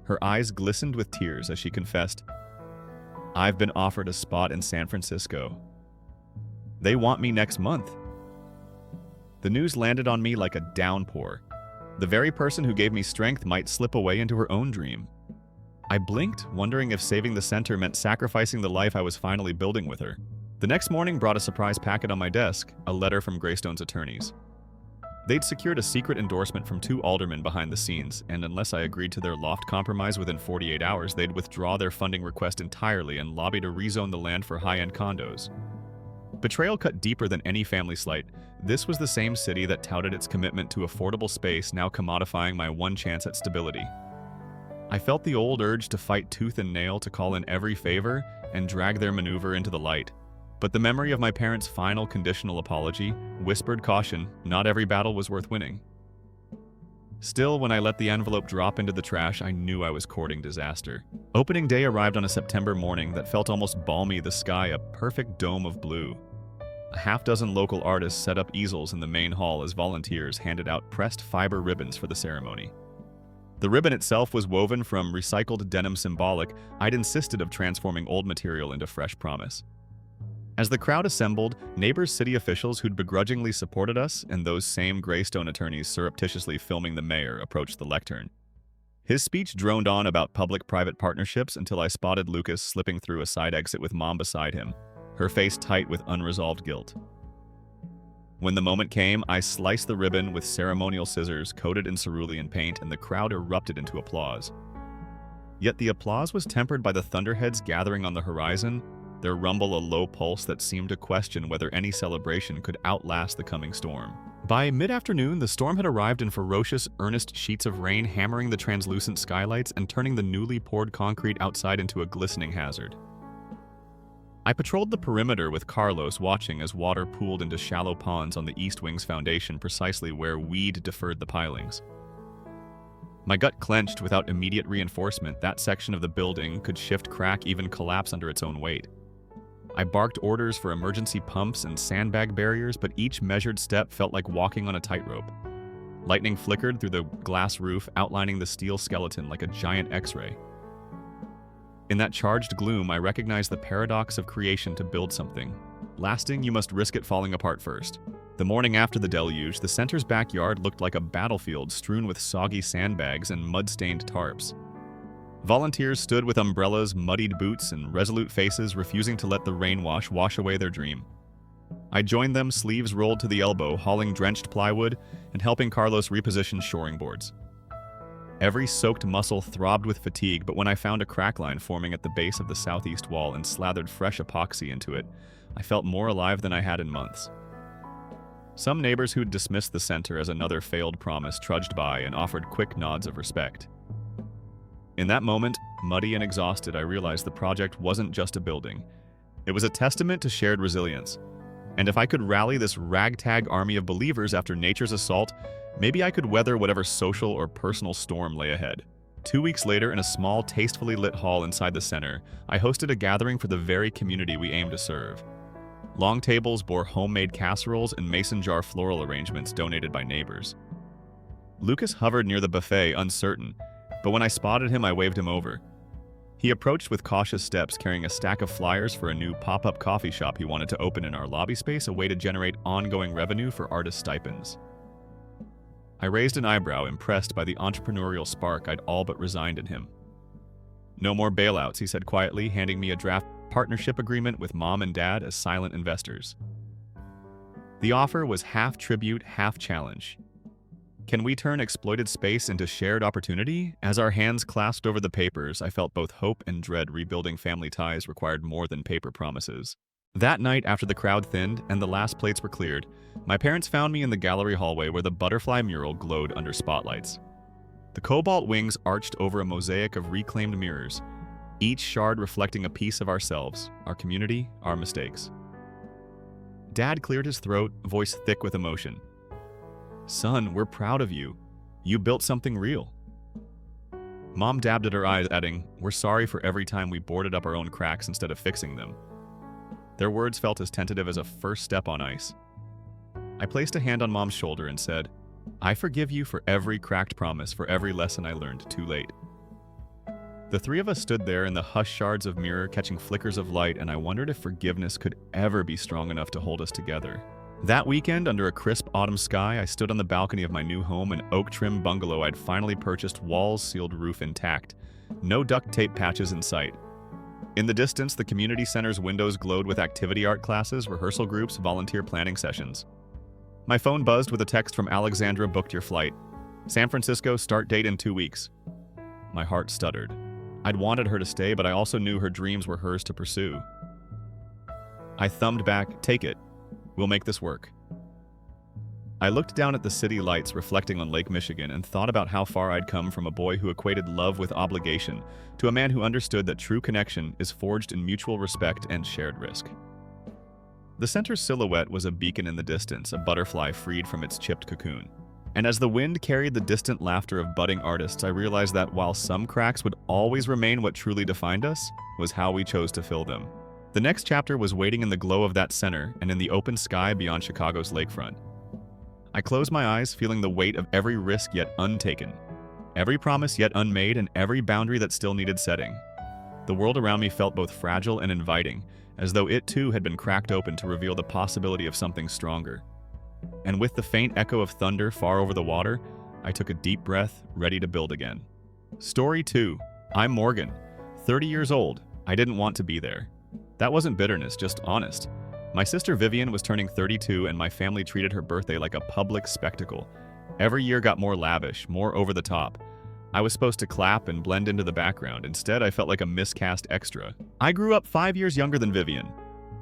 her eyes glistened with tears as she confessed, "I've been offered a spot in San Francisco. They want me next month." The news landed on me like a downpour. The very person who gave me strength might slip away into her own dream. I blinked, wondering if saving the center meant sacrificing the life I was finally building with her. The next morning brought a surprise packet on my desk, a letter from Greystone's attorneys. They'd secured a secret endorsement from 2 aldermen behind the scenes, and unless I agreed to their loft compromise within 48 hours, they'd withdraw their funding request entirely and lobby to rezone the land for high-end condos. Betrayal cut deeper than any family slight. This was the same city that touted its commitment to affordable space, now commodifying my one chance at stability. I felt the old urge to fight tooth and nail, to call in every favor and drag their maneuver into the light. But the memory of my parents' final conditional apology whispered caution: not every battle was worth winning. Still, when I let the envelope drop into the trash, I knew I was courting disaster. Opening day arrived on a September morning that felt almost balmy, the sky a perfect dome of blue. A half-dozen local artists set up easels in the main hall as volunteers handed out pressed fiber ribbons for the ceremony. The ribbon itself was woven from recycled denim symbolic. I'd insisted of transforming old material into fresh promise. As the crowd assembled, neighbors, city officials who'd begrudgingly supported us, and those same Greystone attorneys surreptitiously filming the mayor approached the lectern. His speech droned on about public-private partnerships until I spotted Lucas slipping through a side exit with Mom beside him, her face tight with unresolved guilt. When the moment came, I sliced the ribbon with ceremonial scissors coated in cerulean paint, and the crowd erupted into applause. Yet the applause was tempered by the thunderheads gathering on the horizon, their rumble a low pulse that seemed to question whether any celebration could outlast the coming storm. By mid-afternoon, the storm had arrived in ferocious, earnest sheets of rain, hammering the translucent skylights and turning the newly poured concrete outside into a glistening hazard. I patrolled the perimeter with Carlos, watching as water pooled into shallow ponds on the east wing's foundation, precisely where weed deferred the pilings. My gut clenched. Without immediate reinforcement, that section of the building could shift, crack, even collapse under its own weight. I barked orders for emergency pumps and sandbag barriers, but each measured step felt like walking on a tightrope. Lightning flickered through the glass roof, outlining the steel skeleton like a giant X-ray. In that charged gloom, I recognized the paradox of creation. To build something lasting, you must risk it falling apart first. The morning after the deluge, the center's backyard looked like a battlefield strewn with soggy sandbags and mud-stained tarps. Volunteers stood with umbrellas, muddied boots, and resolute faces, refusing to let the rain wash away their dream. I joined them, sleeves rolled to the elbow, hauling drenched plywood and helping Carlos reposition shoring boards. Every soaked muscle throbbed with fatigue, but when I found a crack line forming at the base of the southeast wall and slathered fresh epoxy into it, I felt more alive than I had in months. Some neighbors who'd dismissed the center as another failed promise trudged by and offered quick nods of respect. In that moment, muddy and exhausted, I realized the project wasn't just a building. It was a testament to shared resilience. And if I could rally this ragtag army of believers after nature's assault, maybe I could weather whatever social or personal storm lay ahead. 2 weeks later, in a small, tastefully lit hall inside the center, I hosted a gathering for the very community we aim to serve. Long tables bore homemade casseroles and mason jar floral arrangements donated by neighbors. Lucas hovered near the buffet, uncertain, but when I spotted him, I waved him over. He approached with cautious steps, carrying a stack of flyers for a new pop-up coffee shop he wanted to open in our lobby space, a way to generate ongoing revenue for artist stipends. I raised an eyebrow, impressed by the entrepreneurial spark I'd all but resigned in him. "No more bailouts," he said quietly, handing me a draft partnership agreement with Mom and Dad as silent investors. The offer was half tribute, half challenge. Can we turn exploited space into shared opportunity? As our hands clasped over the papers, I felt both hope and dread. Rebuilding family ties required more than paper promises. That night, after the crowd thinned and the last plates were cleared, my parents found me in the gallery hallway where the butterfly mural glowed under spotlights. The cobalt wings arched over a mosaic of reclaimed mirrors, each shard reflecting a piece of ourselves, our community, our mistakes. Dad cleared his throat, voice thick with emotion. "Son, we're proud of you. You built something real." Mom dabbed at her eyes, adding, "We're sorry for every time we boarded up our own cracks instead of fixing them." Their words felt as tentative as a first step on ice. I placed a hand on Mom's shoulder and said, "I forgive you for every cracked promise, for every lesson I learned too late." The three of us stood there in the hushed shards of mirror, catching flickers of light, and I wondered if forgiveness could ever be strong enough to hold us together. That weekend, under a crisp autumn sky, I stood on the balcony of my new home, an oak-trimmed bungalow I'd finally purchased, walls sealed, roof intact. No duct tape patches in sight. In the distance, the community center's windows glowed with activity art classes, rehearsal groups, volunteer planning sessions. My phone buzzed with a text from Alexandra. "Booked your flight. San Francisco, start date in 2 weeks." My heart stuttered. I'd wanted her to stay, but I also knew her dreams were hers to pursue. I thumbed back, "Take it. We'll make this work." I looked down at the city lights reflecting on Lake Michigan and thought about how far I'd come from a boy who equated love with obligation to a man who understood that true connection is forged in mutual respect and shared risk. The center's silhouette was a beacon in the distance, a butterfly freed from its chipped cocoon. And as the wind carried the distant laughter of budding artists, I realized that while some cracks would always remain, what truly defined us was how we chose to fill them. The next chapter was waiting in the glow of that center and in the open sky beyond Chicago's lakefront. I closed my eyes, feeling the weight of every risk yet untaken, every promise yet unmade, and every boundary that still needed setting. The world around me felt both fragile and inviting, as though it too had been cracked open to reveal the possibility of something stronger. And with the faint echo of thunder far over the water, I took a deep breath, ready to build again. Story 2. I'm Morgan, 30 years old. I didn't want to be there. That wasn't bitterness, just honest. My sister Vivian was turning 32, and my family treated her birthday like a public spectacle. Every year got more lavish, more over the top. I was supposed to clap and blend into the background. Instead, I felt like a miscast extra. I grew up 5 years younger than Vivian.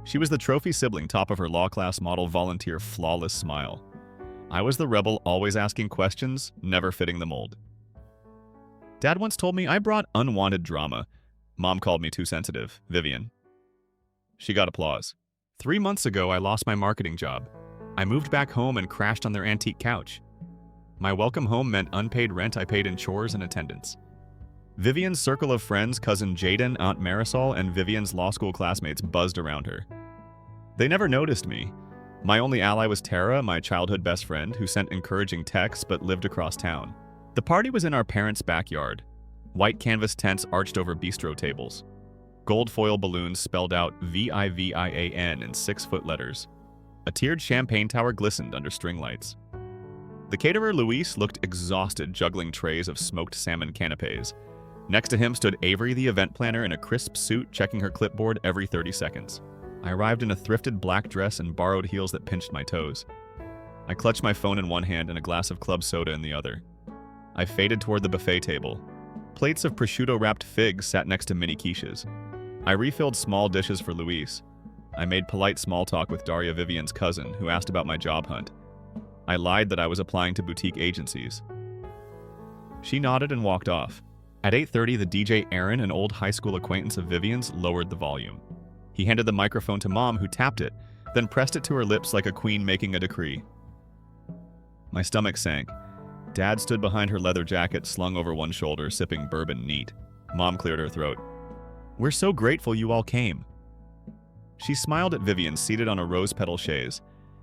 She was the trophy sibling, top of her law class, model, volunteer, flawless smile. I was the rebel, always asking questions, never fitting the mold. Dad once told me I brought unwanted drama. Mom called me too sensitive. Vivian. She got applause. 3 months ago, I lost my marketing job. I moved back home and crashed on their antique couch. My welcome home meant unpaid rent I paid in chores and attendance. Vivian's circle of friends, cousin Jaden, Aunt Marisol, and Vivian's law school classmates buzzed around her. They never noticed me. My only ally was Tara, my childhood best friend, who sent encouraging texts but lived across town. The party was in our parents' backyard. White canvas tents arched over bistro tables. Gold foil balloons spelled out VIVIAN in 6-foot letters. A tiered champagne tower glistened under string lights. The caterer, Luis, looked exhausted, juggling trays of smoked salmon canapes. Next to him stood Avery, the event planner, in a crisp suit, checking her clipboard every 30 seconds. I arrived in a thrifted black dress and borrowed heels that pinched my toes. I clutched my phone in one hand and a glass of club soda in the other. I faded toward the buffet table. Plates of prosciutto-wrapped figs sat next to mini quiches. I refilled small dishes for Luis. I made polite small talk with Daria, Vivian's cousin, who asked about my job hunt. I lied that I was applying to boutique agencies. She nodded and walked off. At 8:30, the DJ Aaron, an old high school acquaintance of Vivian's, lowered the volume. He handed the microphone to Mom, who tapped it, then pressed it to her lips like a queen making a decree. My stomach sank. Dad stood behind her leather jacket slung over one shoulder, sipping bourbon neat. Mom cleared her throat. "We're so grateful you all came." She smiled at Vivian, seated on a rose petal chaise.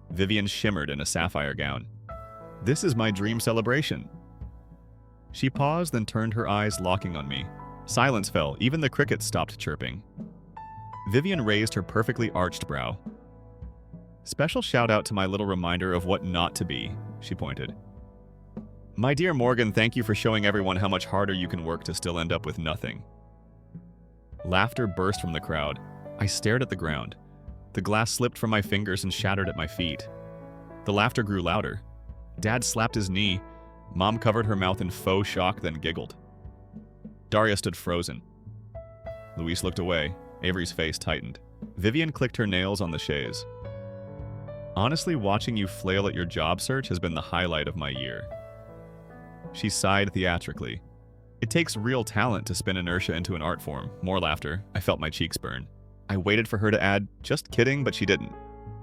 Vivian shimmered in a sapphire gown. "This is my dream celebration." She paused, then turned her eyes, locking on me. Silence fell. Even the crickets stopped chirping. Vivian raised her perfectly arched brow. "Special shout out to my little reminder of what not to be," she pointed. "My dear Morgan, thank you for showing everyone how much harder you can work to still end up with nothing." Laughter burst from the crowd. I stared at the ground. The glass slipped from my fingers and shattered at my feet. The laughter grew louder. Dad slapped his knee. Mom covered her mouth in faux shock, then giggled. Daria stood frozen. Luis looked away. Avery's face tightened. Vivian clicked her nails on the chaise. "Honestly, watching you flail at your job search has been the highlight of my year." She sighed theatrically. "It takes real talent to spin inertia into an art form." More laughter. I felt my cheeks burn. I waited for her to add, "Just kidding," but she didn't.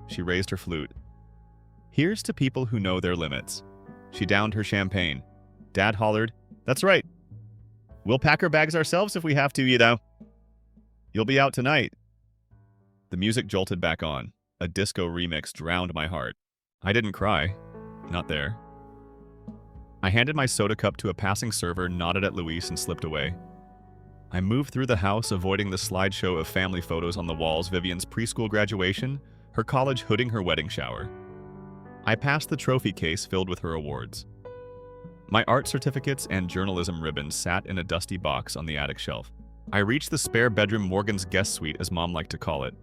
She raised her flute. "Here's to people who know their limits." She downed her champagne. Dad hollered, "That's right. We'll pack our bags ourselves if we have to, you know. You'll be out tonight." The music jolted back on. A disco remix drowned my heart. I didn't cry. Not there. I handed my soda cup to a passing server, nodded at Luis, and slipped away. I moved through the house, avoiding the slideshow of family photos on the walls, Vivian's preschool graduation, her college hooding, her wedding shower. I passed the trophy case filled with her awards. My art certificates and journalism ribbons sat in a dusty box on the attic shelf. I reached the spare bedroom, Morgan's guest suite, as Mom liked to call it.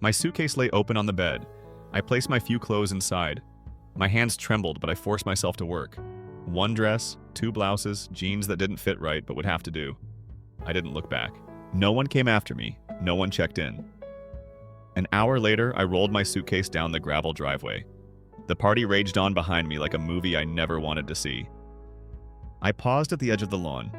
My suitcase lay open on the bed. I placed my few clothes inside. My hands trembled, but I forced myself to work. One dress, 2 blouses, jeans that didn't fit right but would have to do. I didn't look back. No one came after me. No one checked in. An hour later, I rolled my suitcase down the gravel driveway. The party raged on behind me like a movie I never wanted to see. I paused at the edge of the lawn.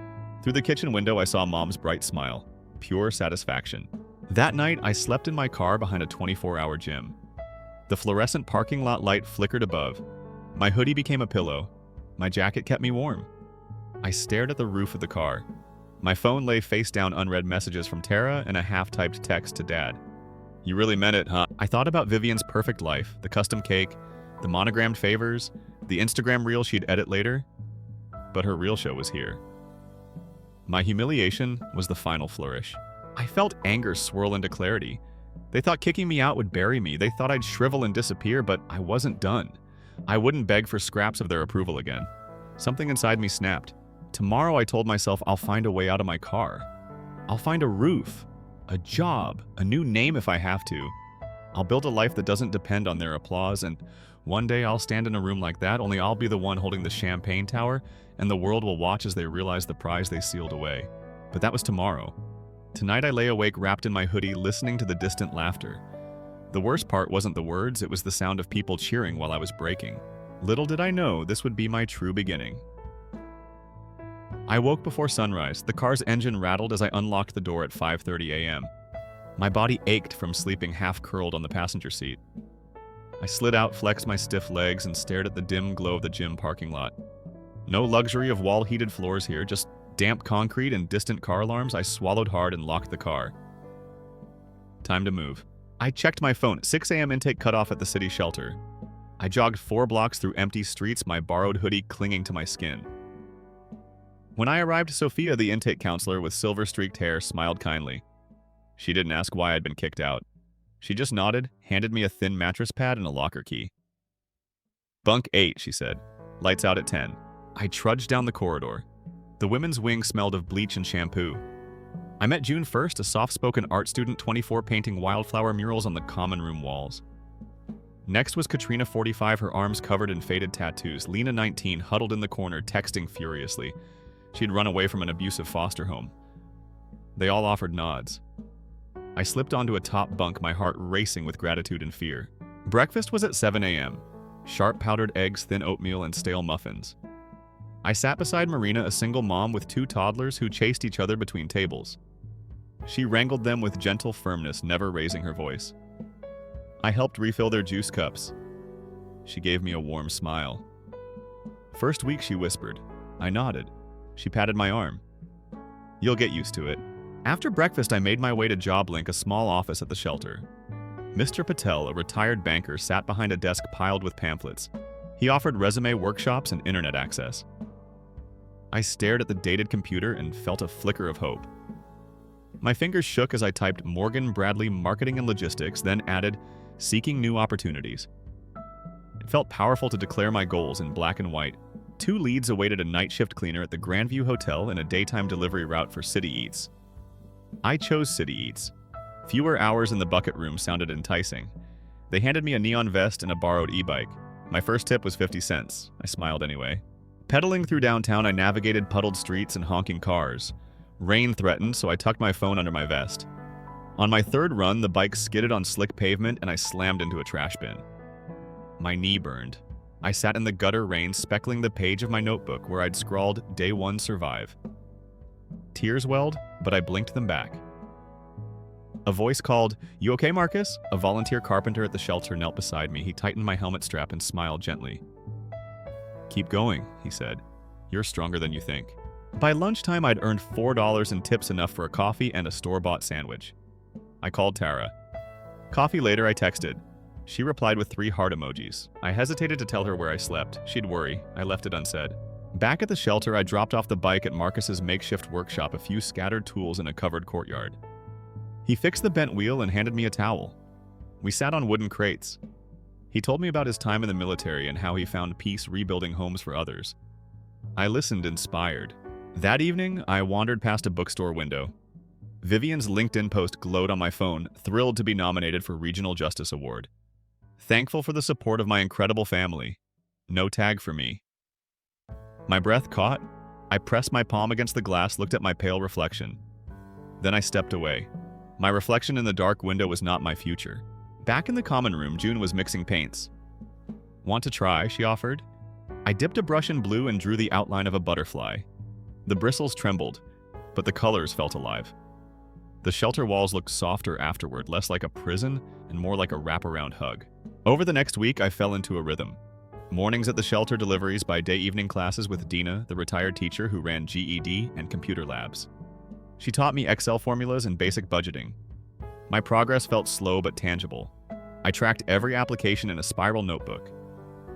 Through the kitchen window, I saw Mom's bright smile. Pure satisfaction. That night, I slept in my car behind a 24-hour gym. The fluorescent parking lot light flickered above. My hoodie became a pillow. My jacket kept me warm. I stared at the roof of the car. My phone lay face down, unread messages from Tara and a half-typed text to Dad. "You really meant it, huh?" I thought about Vivian's perfect life, the custom cake, the monogrammed favors, the Instagram reel she'd edit later. But her real show was here. My humiliation was the final flourish. I felt anger swirl into clarity. They thought kicking me out would bury me. They thought I'd shrivel and disappear, but I wasn't done. I wouldn't beg for scraps of their approval again. Something inside me snapped. Tomorrow, I told myself, I'll find a way out of my car. I'll find a roof, a job, a new name if I have to. I'll build a life that doesn't depend on their applause, and one day I'll stand in a room like that, only I'll be the one holding the champagne tower, and the world will watch as they realize the prize they sealed away. But that was tomorrow. Tonight I lay awake wrapped in my hoodie, listening to the distant laughter. The worst part wasn't the words, it was the sound of people cheering while I was breaking. Little did I know this would be my true beginning. I woke before sunrise. The car's engine rattled as I unlocked the door at 5:30 a.m. My body ached from sleeping half-curled on the passenger seat. I slid out, flexed my stiff legs, and stared at the dim glow of the gym parking lot. No luxury of wall-heated floors here, just damp concrete and distant car alarms. I swallowed hard and locked the car. Time to move. I checked my phone. 6 a.m. intake cutoff at the city shelter. I jogged 4 blocks through empty streets, my borrowed hoodie clinging to my skin. When I arrived, Sophia, the intake counselor with silver-streaked hair, smiled kindly. She didn't ask why I'd been kicked out. She just nodded, handed me a thin mattress pad and a locker key. "Bunk 8, she said. "Lights out at 10. I trudged down the corridor. The women's wing smelled of bleach and shampoo. I met June 1st, a soft-spoken art student, 24, painting wildflower murals on the common room walls. Next was Katrina, 45, her arms covered in faded tattoos. Lena, 19, huddled in the corner, texting furiously. She'd run away from an abusive foster home. They all offered nods. I slipped onto a top bunk, my heart racing with gratitude and fear. Breakfast was at 7 a.m. Sharp powdered eggs, thin oatmeal, and stale muffins. I sat beside Marina, a single mom with 2 toddlers who chased each other between tables. She wrangled them with gentle firmness, never raising her voice. I helped refill their juice cups. She gave me a warm smile. "First week," she whispered. I nodded. She patted my arm. "You'll get used to it." After breakfast, I made my way to JobLink, a small office at the shelter. Mr. Patel, a retired banker, sat behind a desk piled with pamphlets. He offered resume workshops and internet access. I stared at the dated computer and felt a flicker of hope. My fingers shook as I typed Morgan Bradley Marketing and Logistics, then added Seeking New Opportunities. It felt powerful to declare my goals in black and white. 2 leads awaited a night shift cleaner at the Grandview Hotel and a daytime delivery route for City Eats. I chose City Eats. Fewer hours in the bucket room sounded enticing. They handed me a neon vest and a borrowed e-bike. My first tip was 50 cents. I smiled anyway. Pedaling through downtown, I navigated puddled streets and honking cars. Rain threatened, so I tucked my phone under my vest. On my 3rd run, the bike skidded on slick pavement and I slammed into a trash bin. My knee burned. I sat in the gutter rain, speckling the page of my notebook where I'd scrawled Day 1 Survive. Tears welled, but I blinked them back. A voice called, "You okay, Marcus?" A volunteer carpenter at the shelter knelt beside me. He tightened my helmet strap and smiled gently. "Keep going," he said. "You're stronger than you think." By lunchtime, I'd earned $4 in tips, enough for a coffee and a store-bought sandwich. I called Tara. Coffee later, I texted. She replied with 3 heart emojis. I hesitated to tell her where I slept. She'd worry. I left it unsaid. Back at the shelter, I dropped off the bike at Marcus's makeshift workshop, a few scattered tools in a covered courtyard. He fixed the bent wheel and handed me a towel. We sat on wooden crates. He told me about his time in the military and how he found peace rebuilding homes for others. I listened, inspired. That evening, I wandered past a bookstore window. Vivian's LinkedIn post glowed on my phone, thrilled to be nominated for Regional Justice Award. Thankful for the support of my incredible family. No tag for me. My breath caught. I pressed my palm against the glass, looked at my pale reflection. Then I stepped away. My reflection in the dark window was not my future. Back in the common room, June was mixing paints. "Want to try?" she offered. I dipped a brush in blue and drew the outline of a butterfly. The bristles trembled, but the colors felt alive. The shelter walls looked softer afterward, less like a prison and more like a wraparound hug. Over the next week, I fell into a rhythm. Mornings at the shelter, deliveries by day, evening classes with Dina, the retired teacher who ran GED and computer labs. She taught me Excel formulas and basic budgeting. My progress felt slow but tangible. I tracked every application in a spiral notebook.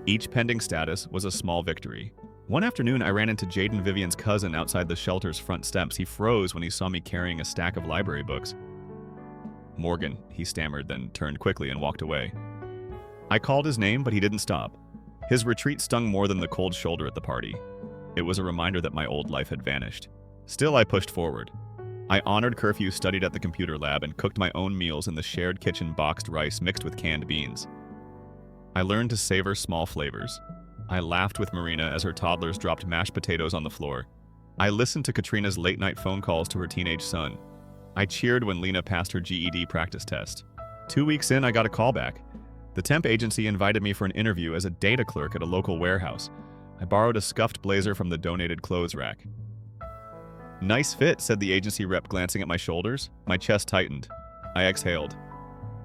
Each pending status was a small victory. One afternoon, I ran into Jaden, Vivian's cousin, outside the shelter's front steps. He froze when he saw me carrying a stack of library books. "Morgan," he stammered, then turned quickly and walked away. I called his name, but he didn't stop. His retreat stung more than the cold shoulder at the party. It was a reminder that my old life had vanished. Still, I pushed forward. I honored curfew, studied at the computer lab, and cooked my own meals in the shared kitchen, boxed rice mixed with canned beans. I learned to savor small flavors. I laughed with Marina as her toddlers dropped mashed potatoes on the floor. I listened to Katrina's late-night phone calls to her teenage son. I cheered when Lena passed her GED practice test. 2 weeks in, I got a call back. The temp agency invited me for an interview as a data clerk at a local warehouse. I borrowed a scuffed blazer from the donated clothes rack. "Nice fit," said the agency rep, glancing at my shoulders. My chest tightened. I exhaled.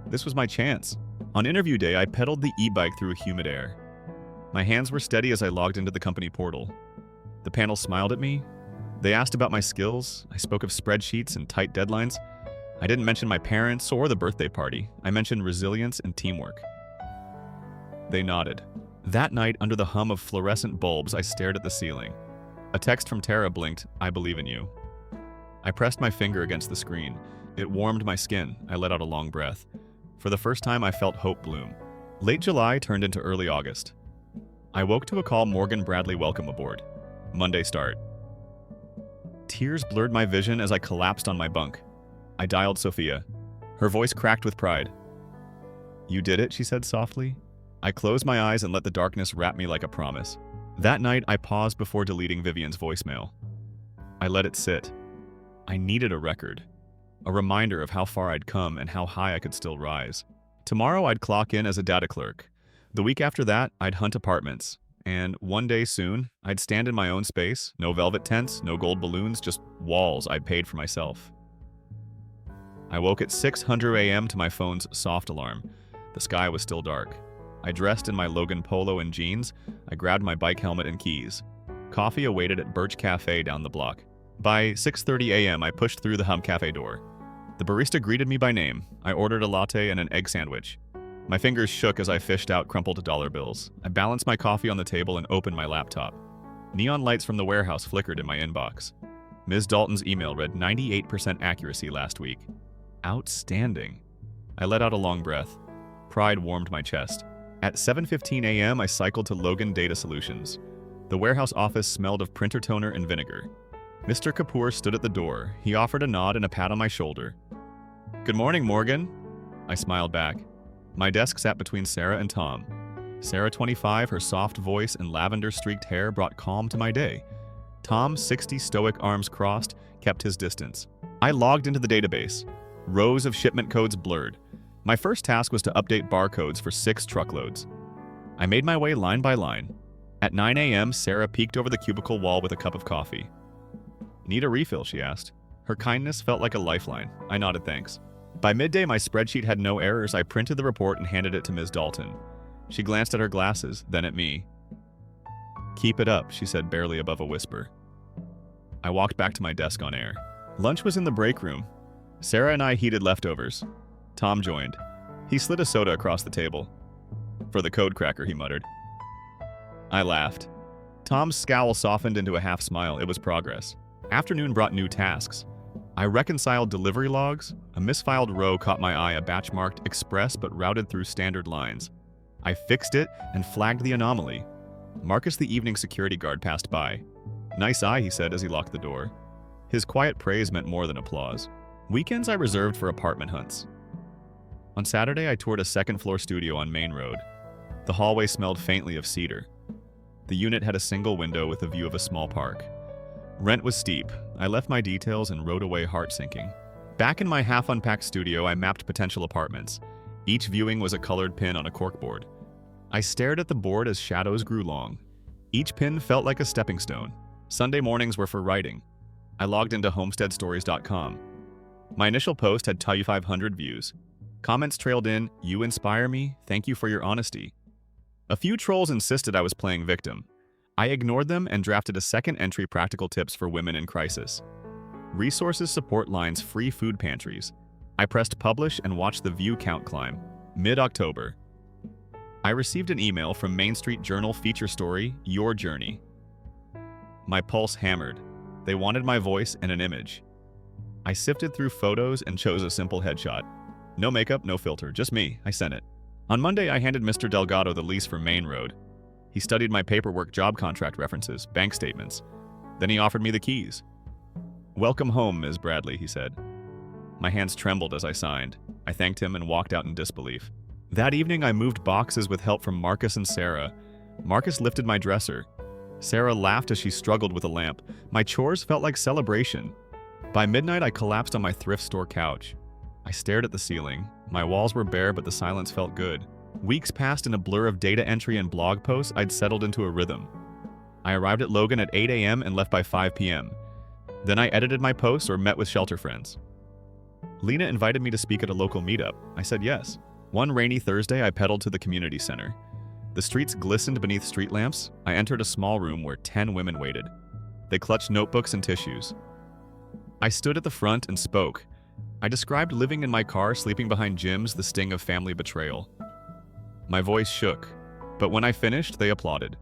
This was my chance. On interview day, I pedaled the e-bike through humid air. My hands were steady as I logged into the company portal. The panel smiled at me. They asked about my skills. I spoke of spreadsheets and tight deadlines. I didn't mention my parents or the birthday party. I mentioned resilience and teamwork. They nodded. That night, under the hum of fluorescent bulbs, I stared at the ceiling. A text from Tara blinked, "I believe in you." I pressed my finger against the screen. It warmed my skin. I let out a long breath. For the first time, I felt hope bloom. Late July turned into early August. I woke to a call, "Morgan Bradley, welcome aboard. Monday start." Tears blurred my vision as I collapsed on my bunk. I dialed Sophia. Her voice cracked with pride. "You did it," she said softly. I closed my eyes and let the darkness wrap me like a promise. That night, I paused before deleting Vivian's voicemail. I let it sit. I needed a record. A reminder of how far I'd come and how high I could still rise. Tomorrow, I'd clock in as a data clerk. The week after that, I'd hunt apartments. And one day soon, I'd stand in my own space, no velvet tents, no gold balloons, just walls I paid for myself. I woke at 6:00 a.m. to my phone's soft alarm. The sky was still dark. I dressed in my Logan polo and jeans. I grabbed my bike helmet and keys. Coffee awaited at Birch Cafe down the block. By 6:30 a.m., I pushed through the Hum Cafe door. The barista greeted me by name. I ordered a latte and an egg sandwich. My fingers shook as I fished out crumpled dollar bills. I balanced my coffee on the table and opened my laptop. Neon lights from the warehouse flickered in my inbox. Ms. Dalton's email read 98% accuracy last week. Outstanding. I let out a long breath. Pride warmed my chest. At 7:15 a.m., I cycled to Logan Data Solutions. The warehouse office smelled of printer toner and vinegar. Mr. Kapoor stood at the door. He offered a nod and a pat on my shoulder. "Good morning, Morgan." I smiled back. My desk sat between Sarah and Tom. Sarah, 25, her soft voice and lavender-streaked hair brought calm to my day. Tom, 60, stoic arms crossed, kept his distance. I logged into the database. Rows of shipment codes blurred. My first task was to update barcodes for 6 truckloads. I made my way line by line. At 9 a.m., Sarah peeked over the cubicle wall with a cup of coffee. "Need a refill?" she asked. Her kindness felt like a lifeline. I nodded thanks. By midday, my spreadsheet had no errors. I printed the report and handed it to Ms. Dalton. She glanced at her glasses, then at me. "Keep it up," she said barely above a whisper. I walked back to my desk on air. Lunch was in the break room. Sarah and I heated leftovers. Tom joined. He slid a soda across the table. "For the code cracker," he muttered. I laughed. Tom's scowl softened into a half smile. It was progress. Afternoon brought new tasks. I reconciled delivery logs. A misfiled row caught my eye, a batch marked express but routed through standard lines. I fixed it and flagged the anomaly. Marcus, the evening security guard, passed by. "Nice eye," he said as he locked the door. His quiet praise meant more than applause. Weekends I reserved for apartment hunts. On Saturday, I toured a second-floor studio on Main Road. The hallway smelled faintly of cedar. The unit had a single window with a view of a small park. Rent was steep. I left my details and rode away heart-sinking. Back in my half-unpacked studio, I mapped potential apartments. Each viewing was a colored pin on a corkboard. I stared at the board as shadows grew long. Each pin felt like a stepping stone. Sunday mornings were for writing. I logged into homesteadstories.com. My initial post had 2,500 views. Comments trailed in, "You inspire me, thank you for your honesty." A few trolls insisted I was playing victim. I ignored them and drafted a second entry, practical tips for women in crisis. Resources support lines, free food pantries. I pressed publish and watched the view count climb. Mid-October. I received an email from Main Street Journal feature story, "Your Journey." My pulse hammered. They wanted my voice and an image. I sifted through photos and chose a simple headshot. No makeup, no filter, just me. I sent it. On Monday, I handed Mr. Delgado the lease for Main Road. He studied my paperwork, job contract references, bank statements. Then he offered me the keys. "Welcome home, Ms. Bradley," he said. My hands trembled as I signed. I thanked him and walked out in disbelief. That evening, I moved boxes with help from Marcus and Sarah. Marcus lifted my dresser. Sarah laughed as she struggled with a lamp. My chores felt like celebration. By midnight, I collapsed on my thrift store couch. I stared at the ceiling. My walls were bare, but the silence felt good. Weeks passed in a blur of data entry and blog posts. I'd settled into a rhythm. I arrived at Logan at 8 a.m. and left by 5 p.m. Then I edited my posts or met with shelter friends. Lena invited me to speak at a local meetup. I said yes. One rainy Thursday, I pedaled to the community center. The streets glistened beneath street lamps. I entered a small room where 10 women waited. They clutched notebooks and tissues. I stood at the front and spoke. I described living in my car, sleeping behind gyms, the sting of family betrayal. My voice shook, but when I finished, they applauded.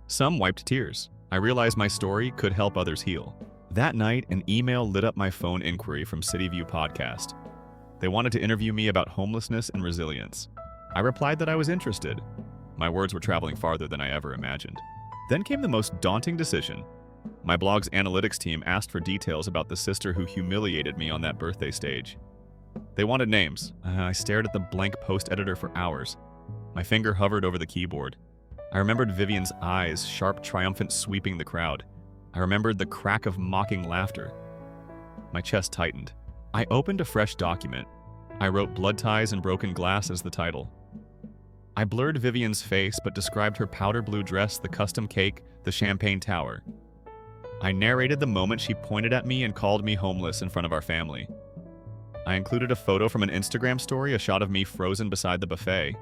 Some wiped tears. I realized my story could help others heal. That night, an email lit up my phone inquiry from City View Podcast. They wanted to interview me about homelessness and resilience. I replied that I was interested. My words were traveling farther than I ever imagined. Then came the most daunting decision. My blog's analytics team asked for details about the sister who humiliated me on that birthday stage. They wanted names. I stared at the blank post editor for hours. My finger hovered over the keyboard. I remembered Vivian's eyes, sharp, triumphant, sweeping the crowd. I remembered the crack of mocking laughter. My chest tightened. I opened a fresh document. I wrote "Blood Ties and Broken Glass" as the title. I blurred Vivian's face but described her powder blue dress, the custom cake, the champagne tower. I narrated the moment she pointed at me and called me homeless in front of our family. I included a photo from an Instagram story, a shot of me frozen beside the buffet.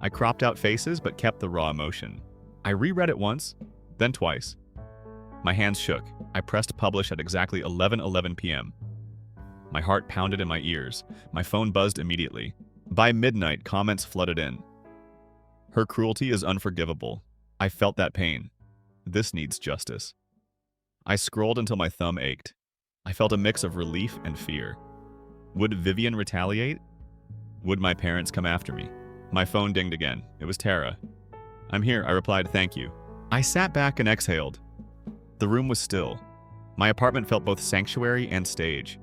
I cropped out faces but kept the raw emotion. I reread it once, then twice. My hands shook. I pressed publish at exactly 11:11 p.m. My heart pounded in my ears. My phone buzzed immediately. By midnight, comments flooded in. Her cruelty is unforgivable. I felt that pain. This needs justice. I scrolled until my thumb ached. I felt a mix of relief and fear. Would Vivian retaliate? Would my parents come after me? My phone dinged again. It was Tara. "I'm here," I replied, "thank you." I sat back and exhaled. The room was still. My apartment felt both sanctuary and stage.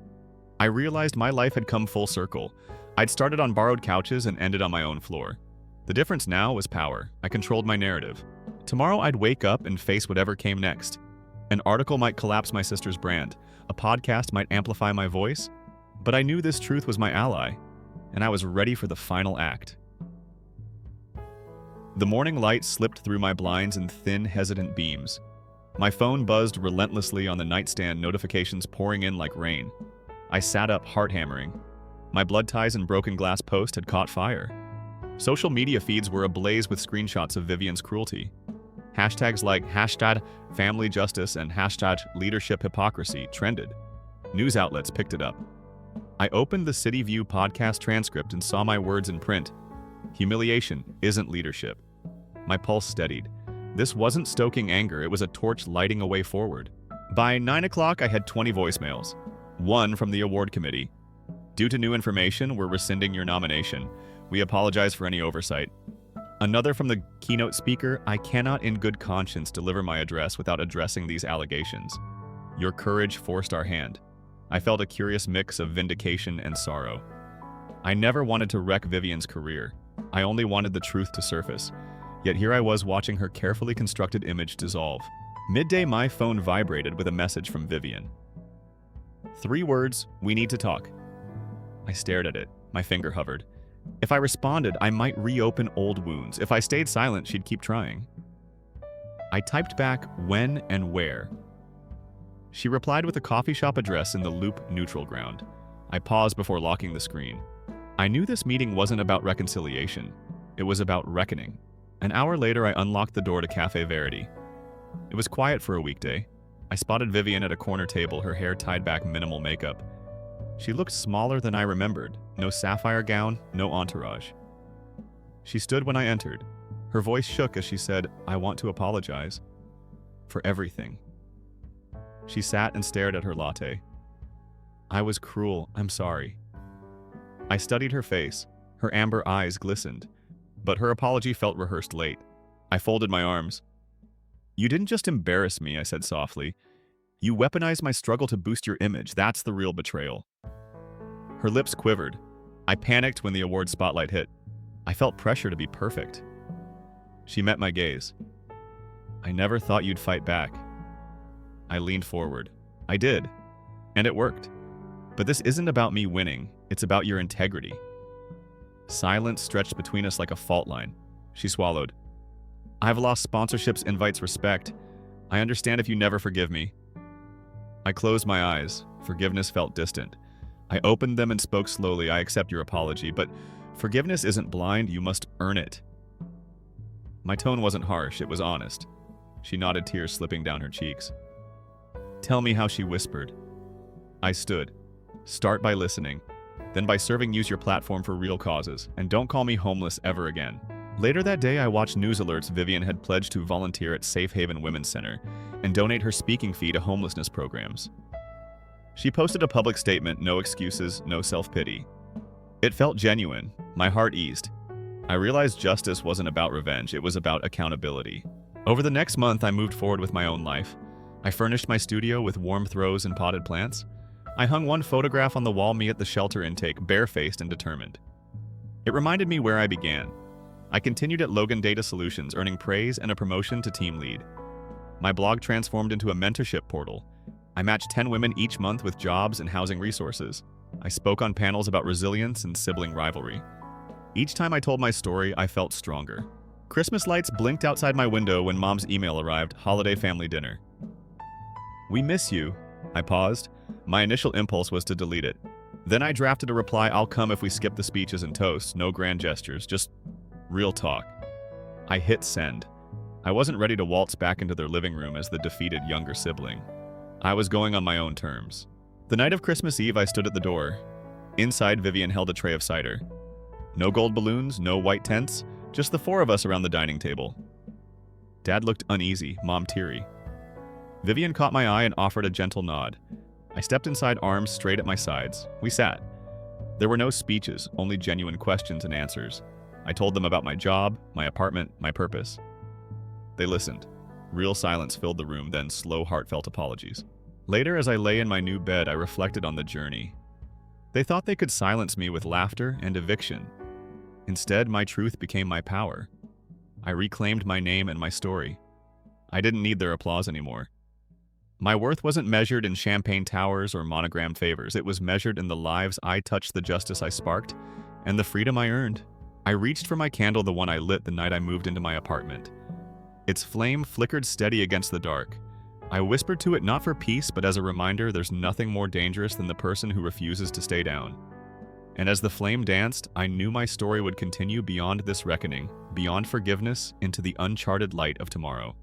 I realized my life had come full circle. I'd started on borrowed couches and ended on my own floor. The difference now was power. I controlled my narrative. Tomorrow I'd wake up and face whatever came next. An article might collapse my sister's brand. A podcast might amplify my voice. But I knew this truth was my ally, and I was ready for the final act. The morning light slipped through my blinds in thin, hesitant beams. My phone buzzed relentlessly on the nightstand, notifications pouring in like rain. I sat up, heart hammering. My blood ties and broken glass post had caught fire. Social media feeds were ablaze with screenshots of Vivian's cruelty. Hashtags like #FamilyJustice and #LeadershipHypocrisy trended. News outlets picked it up. I opened the City View podcast transcript and saw my words in print. Humiliation isn't leadership. My pulse steadied. This wasn't stoking anger, it was a torch lighting a way forward. By 9 o'clock, I had 20 voicemails. One from the award committee. "Due to new information, we're rescinding your nomination. We apologize for any oversight." Another from the keynote speaker, "I cannot in good conscience deliver my address without addressing these allegations. Your courage forced our hand." I felt a curious mix of vindication and sorrow. I never wanted to wreck Vivian's career. I only wanted the truth to surface. Yet here I was watching her carefully constructed image dissolve. Midday, my phone vibrated with a message from Vivian. 3 words, "We need to talk." I stared at it. My finger hovered. If I responded, I might reopen old wounds. If I stayed silent, she'd keep trying. I typed back, "When and where?" She replied with a coffee shop address in the Loop neutral ground. I paused before locking the screen. I knew this meeting wasn't about reconciliation. It was about reckoning. An hour later, I unlocked the door to Cafe Verity. It was quiet for a weekday. I spotted Vivian at a corner table, her hair tied back, minimal makeup. She looked smaller than I remembered. No sapphire gown, no entourage. She stood when I entered. Her voice shook as she said, "I want to apologize. For everything." She sat and stared at her latte. "I was cruel, I'm sorry." I studied her face. Her amber eyes glistened. But her apology felt rehearsed late. I folded my arms. "You didn't just embarrass me," I said softly. "You weaponized my struggle to boost your image. That's the real betrayal." Her lips quivered. I panicked when the award spotlight hit. I felt pressure to be perfect. She met my gaze. "I never thought you'd fight back." I leaned forward. I did. And it worked. But this isn't about me winning. It's about your integrity. Silence stretched between us like a fault line. She swallowed. "I've lost sponsorships, invites, respect. I understand if you never forgive me." I closed my eyes. Forgiveness felt distant. I opened them and spoke slowly. "I accept your apology, but forgiveness isn't blind. You must earn it." My tone wasn't harsh. It was honest. She nodded, tears slipping down her cheeks. "Tell me how," she whispered. I stood. "Start by listening. Then by serving, use your platform for real causes. And don't call me homeless ever again." Later that day, I watched news alerts Vivian had pledged to volunteer at Safe Haven Women's Center and donate her speaking fee to homelessness programs. She posted a public statement, no excuses, no self-pity. It felt genuine. My heart eased. I realized justice wasn't about revenge, it was about accountability. Over the next month, I moved forward with my own life. I furnished my studio with warm throws and potted plants. I hung one photograph on the wall, me at the shelter intake, barefaced and determined. It reminded me where I began. I continued at Logan Data Solutions, earning praise and a promotion to team lead. My blog transformed into a mentorship portal. I matched 10 women each month with jobs and housing resources. I spoke on panels about resilience and sibling rivalry. Each time I told my story, I felt stronger. Christmas lights blinked outside my window when Mom's email arrived, holiday family dinner. "We miss you." I paused. My initial impulse was to delete it. Then I drafted a reply, "I'll come if we skip the speeches and toasts, no grand gestures, just real talk." I hit send. I wasn't ready to waltz back into their living room as the defeated younger sibling. I was going on my own terms. The night of Christmas Eve, I stood at the door. Inside, Vivian held a tray of cider. No gold balloons, no white tents, just the four of us around the dining table. Dad looked uneasy, Mom teary. Vivian caught my eye and offered a gentle nod. I stepped inside, arms straight at my sides. We sat. There were no speeches, only genuine questions and answers. I told them about my job, my apartment, my purpose. They listened. Real silence filled the room, then slow, heartfelt apologies. Later, as I lay in my new bed, I reflected on the journey. They thought they could silence me with laughter and eviction. Instead, my truth became my power. I reclaimed my name and my story. I didn't need their applause anymore. My worth wasn't measured in champagne towers or monogrammed favors. It was measured in the lives I touched, the justice I sparked, and the freedom I earned. I reached for my candle, the one I lit the night I moved into my apartment. Its flame flickered steady against the dark. I whispered to it, not for peace, but as a reminder there's nothing more dangerous than the person who refuses to stay down. And as the flame danced, I knew my story would continue beyond this reckoning, beyond forgiveness, into the uncharted light of tomorrow.